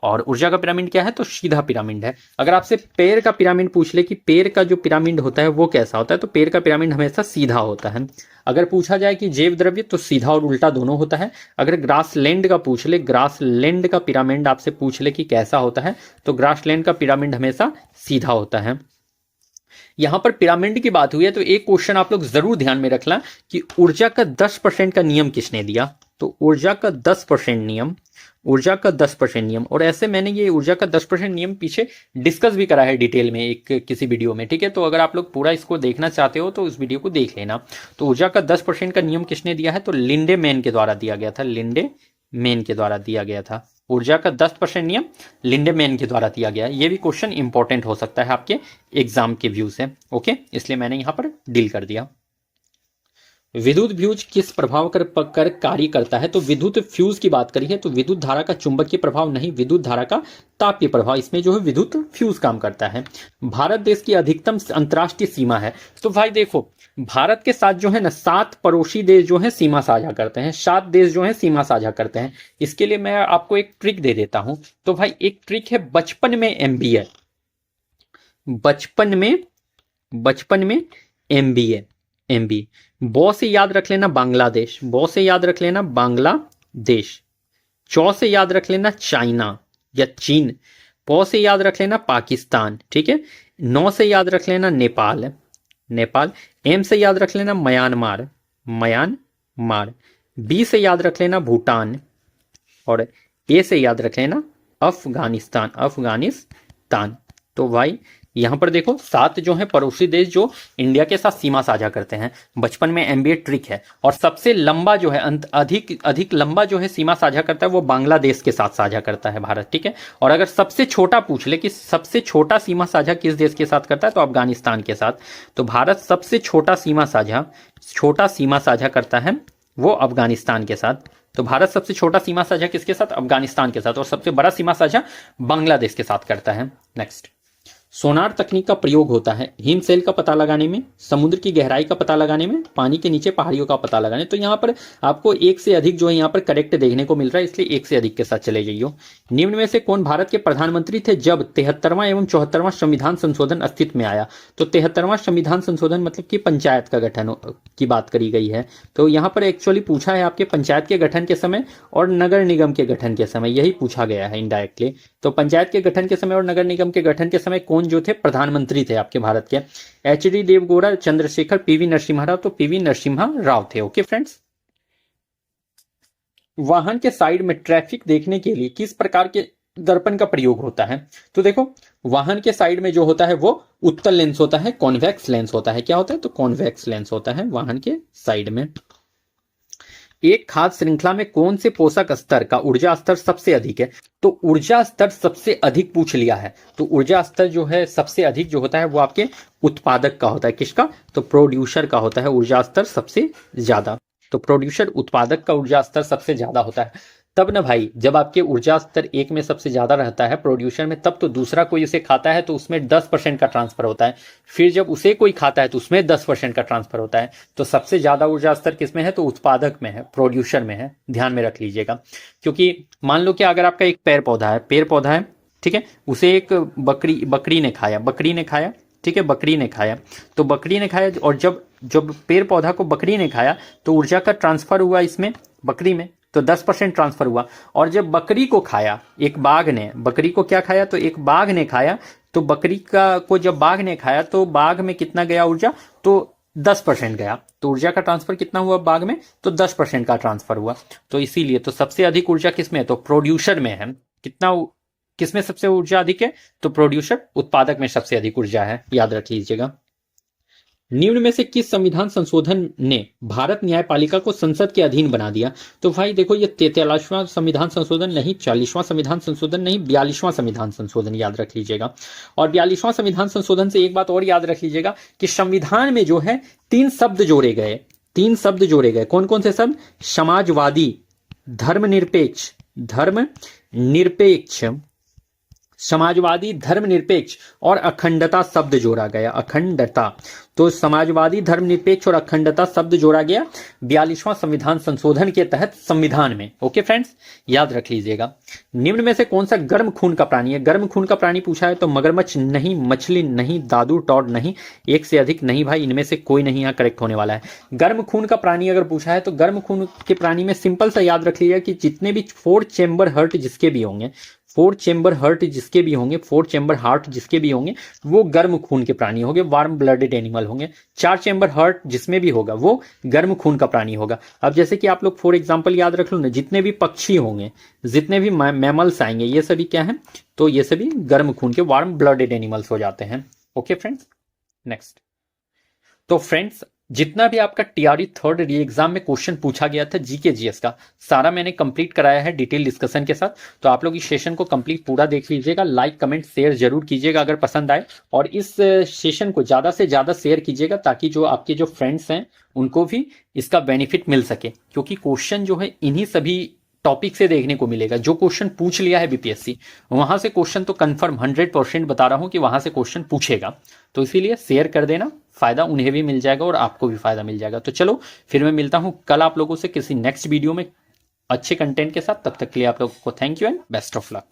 और ऊर्जा का पिरामिड क्या है, तो सीधा पिरामिड है। अगर आपसे पैर का पिरामिड पूछ ले कि पैर का जो पिरामिड होता है वो कैसा होता है, तो पैर का पिरामिड हमेशा सीधा होता है। अगर पूछा जाए कि जैव द्रव्य, तो सीधा और उल्टा दोनों होता है। अगर ग्रासलैंड का पूछ ले, ग्रासलैंड का पिरामिड आपसे पूछ ले कि कैसा होता है, तो ग्रासलैंड का पिरामिड हमेशा सीधा होता है। यहां पर पिरामिड की बात हुई है, तो एक क्वेश्चन आप लोग जरूर ध्यान में रखना कि ऊर्जा का 10% का नियम किसने दिया, तो ऊर्जा का 10% नियम, ऊर्जा का 10% नियम। और ऐसे मैंने ये ऊर्जा का 10% नियम पीछे डिस्कस भी करा है डिटेल में एक किसी वीडियो में, ठीक है। तो अगर आप लोग पूरा इसको देखना चाहते हो तो उस वीडियो को देख लेना। तो ऊर्जा का 10% का नियम किसने दिया है, तो लिंडेमैन के द्वारा दिया गया था, लिंडेमैन के द्वारा दिया गया था। ऊर्जा का 10% नियम लिंडेमैन के द्वारा दिया गया। ये भी क्वेश्चन इंपॉर्टेंट हो सकता है आपके एग्जाम के व्यू से, ओके, इसलिए मैंने यहां पर डील कर दिया। विद्युत फ्यूज किस प्रभाव कर कार्य करता है, तो विद्युत फ्यूज की बात करी है, तो विद्युत धारा का चुंबकीय प्रभाव नहीं, विद्युत धारा का तापीय प्रभाव, इसमें जो है विद्युत फ्यूज काम करता है। भारत देश की अधिकतम अंतर्राष्ट्रीय सीमा है, तो भाई देखो भारत के साथ जो है ना 7 पड़ोसी देश जो है सीमा साझा करते हैं, 7 देश जो है सीमा साझा करते हैं। इसके लिए मैं आपको एक ट्रिक दे देता हूं, तो भाई एक ट्रिक है, बचपन में MBA, बचपन में MBA, बौ से याद रख लेना बांग्लादेश, बौ से याद रख लेना बांग्लादेश, चौ से याद रख लेना चाइना या चीन, पौ से याद रख लेना पाकिस्तान, ठीक है। 9 से याद रख लेना नेपाल, M से याद रख लेना म्यांमार, B से याद रख लेना भूटान, और A से याद रख लेना अफगानिस्तान। तो भाई यहां पर देखो 7 जो है पड़ोसी देश जो इंडिया के साथ सीमा साझा करते हैं। बचपन में MBA ट्रिक है। और सबसे लंबा जो है अधिक लंबा जो है सीमा साझा करता है वो बांग्लादेश के साथ साझा करता है भारत, ठीक है। और अगर सबसे छोटा पूछ ले कि सबसे छोटा सीमा साझा किस देश के साथ करता है, तो अफगानिस्तान के साथ। तो भारत सबसे छोटा सीमा साझा करता है वो अफगानिस्तान के साथ। तो भारत सबसे छोटा सीमा साझा किसके साथ, अफगानिस्तान के साथ। और सबसे बड़ा सीमा साझा बांग्लादेश के साथ करता है। नेक्स्ट, सोनार तकनीक का प्रयोग होता है हिमशैल का पता लगाने में, समुद्र की गहराई का पता लगाने में, पानी के नीचे पहाड़ियों का पता लगाने। तो यहाँ पर आपको एक से अधिक जो है यहाँ पर करेक्ट देखने को मिल रहा है, इसलिए एक से अधिक के साथ चले जाइए। निम्न में से कौन भारत के प्रधानमंत्री थे जब 73वां एवं 74वां संविधान संशोधन अस्तित्व में आया? तो 73वां संविधान संशोधन मतलब कि पंचायत का गठन की बात करी गई है। तो यहाँ पर एक्चुअली पूछा है आपके पंचायत के गठन के समय और नगर निगम के गठन के समय, यही पूछा गया है इनडायरेक्टली। तो पंचायत के गठन के समय और नगर निगम के गठन के समय कौन जो थे प्रधानमंत्री थे आपके भारत के? एच.डी. देवगौड़ा, चंद्रशेखर, पीवी नरसिम्हा राव। तो पीवी नरसिम्हा राव थे। Okay friends. वाहन के साइड में ट्रैफिक देखने के लिए किस प्रकार के दर्पण का प्रयोग होता है? तो देखो, वाहन के साइड में जो होता है वो उत्तल लेंस होता है, कॉन्वेक्स लेंस होता है। क्या होता है? तो कॉन्वेक्स लेंस होता है वाहन के साइड में। एक खाद्य श्रृंखला में कौन से पोषक स्तर का ऊर्जा स्तर सबसे अधिक है? तो ऊर्जा स्तर सबसे अधिक पूछ लिया है, तो ऊर्जा स्तर जो है सबसे अधिक जो होता है वो आपके उत्पादक का होता है। किसका? तो प्रोड्यूसर का होता है ऊर्जा स्तर सबसे ज्यादा। तो प्रोड्यूसर, उत्पादक का ऊर्जा स्तर सबसे ज्यादा होता है। तब ना भाई, जब आपके ऊर्जा स्तर एक में सबसे ज्यादा रहता है प्रोड्यूसर में, तब तो दूसरा कोई उसे खाता है तो उसमें 10% का ट्रांसफर होता है। फिर जब उसे कोई खाता है तो उसमें 10% का ट्रांसफर होता है। तो सबसे ज्यादा ऊर्जा स्तर किसमें है? तो उत्पादक में है, प्रोड्यूसर में है। ध्यान में रख लीजिएगा। क्योंकि मान लो कि अगर आपका एक पेड़ पौधा है, ठीक है, उसे एक बकरी ने खाया, ठीक है, बकरी ने खाया, तो बकरी ने खाया, और जब जब पेड़ पौधा को बकरी ने खाया तो ऊर्जा का ट्रांसफर हुआ इसमें, बकरी में, तो 10% ट्रांसफर हुआ। और जब बकरी को खाया एक बाघ ने, बकरी को क्या खाया? तो एक बाघ ने खाया, तो बकरी को जब बाघ ने खाया तो बाघ में कितना गया ऊर्जा? तो 10% गया। तो ऊर्जा का ट्रांसफर कितना हुआ बाघ में? तो 10% का ट्रांसफर हुआ। तो इसीलिए तो सबसे अधिक ऊर्जा किसमें है? तो प्रोड्यूसर में है। किसमें सबसे ऊर्जा अधिक है? तो प्रोड्यूसर, उत्पादक में सबसे अधिक ऊर्जा है, याद रख लीजिएगा। निम्न में से किस संविधान संशोधन ने भारत न्यायपालिका को संसद के अधीन बना दिया? तो भाई देखो, ये 43वां संविधान संशोधन नहीं, 40वां संविधान संशोधन नहीं, 42वां संविधान संशोधन, याद रख लीजिएगा। और 42वां संविधान संशोधन से एक बात और याद रख लीजिएगा कि संविधान में जो है 3 शब्द जोड़े गए। कौन कौन से शब्द? समाजवादी, धर्मनिरपेक्ष, समाजवादी, धर्मनिरपेक्ष और अखंडता शब्द जोड़ा गया। अखंडता, तो समाजवादी, धर्मनिरपेक्ष और अखंडता शब्द जोड़ा गया 42वां संविधान संशोधन के तहत संविधान में। ओके फ्रेंड्स, याद रख लीजिएगा। निम्न में से कौन सा गर्म खून का प्राणी है? गर्म खून का प्राणी पूछा है तो मगरमच्छ नहीं, मछली नहीं, दादू टॉड नहीं, एक से अधिक नहीं भाई, इनमें से कोई नहीं यहाँ करेक्ट होने वाला है। गर्म खून का प्राणी अगर पूछा है तो गर्म खून के प्राणी में सिंपल सा याद रख लीजिएगा कि जितने भी 4 चेंबर हार्ट जिसके भी होंगे, 4 चेंबर हार्ट जिसके भी होंगे वो गर्म खून के प्राणी होंगे, वार्म ब्लडेड एनिमल होंगे। 4 चेंबर हार्ट जिसमें भी होगा वो गर्म खून का प्राणी होगा। अब जैसे कि आप लोग फॉर एग्जांपल याद रख लो ना, जितने भी पक्षी होंगे, जितने भी मैमल्स आएंगे, ये सभी क्या है? तो ये सभी गर्म खून के वार्म ब्लडेड एनिमल्स हो जाते हैं। Okay friends, next. तो फ्रेंड्स, जितना भी आपका टीआरई थर्ड री एग्जाम में क्वेश्चन पूछा गया था जीके जीएस का, सारा मैंने कंप्लीट कराया है डिटेल डिस्कशन के साथ। तो आप लोग इस सेशन को कंप्लीट पूरा देख लीजिएगा, लाइक कमेंट शेयर जरूर कीजिएगा अगर पसंद आए, और इस सेशन को ज्यादा से ज्यादा शेयर कीजिएगा ताकि जो आपके जो फ्रेंड्स हैं उनको भी इसका बेनिफिट मिल सके। क्योंकि क्वेश्चन जो है इन्हीं सभी टॉपिक से देखने को मिलेगा। जो क्वेश्चन पूछ लिया है बीपीएससी, वहां से क्वेश्चन तो कंफर्म 100% बता रहा हूं कि वहां से क्वेश्चन पूछेगा। तो इसीलिए शेयर कर देना, फायदा उन्हें भी मिल जाएगा और आपको भी फायदा मिल जाएगा। तो चलो फिर मैं मिलता हूं कल आप लोगों से किसी नेक्स्ट वीडियो में अच्छे कंटेंट के साथ। तब तक के लिए आप लोगों को thank you and best of luck.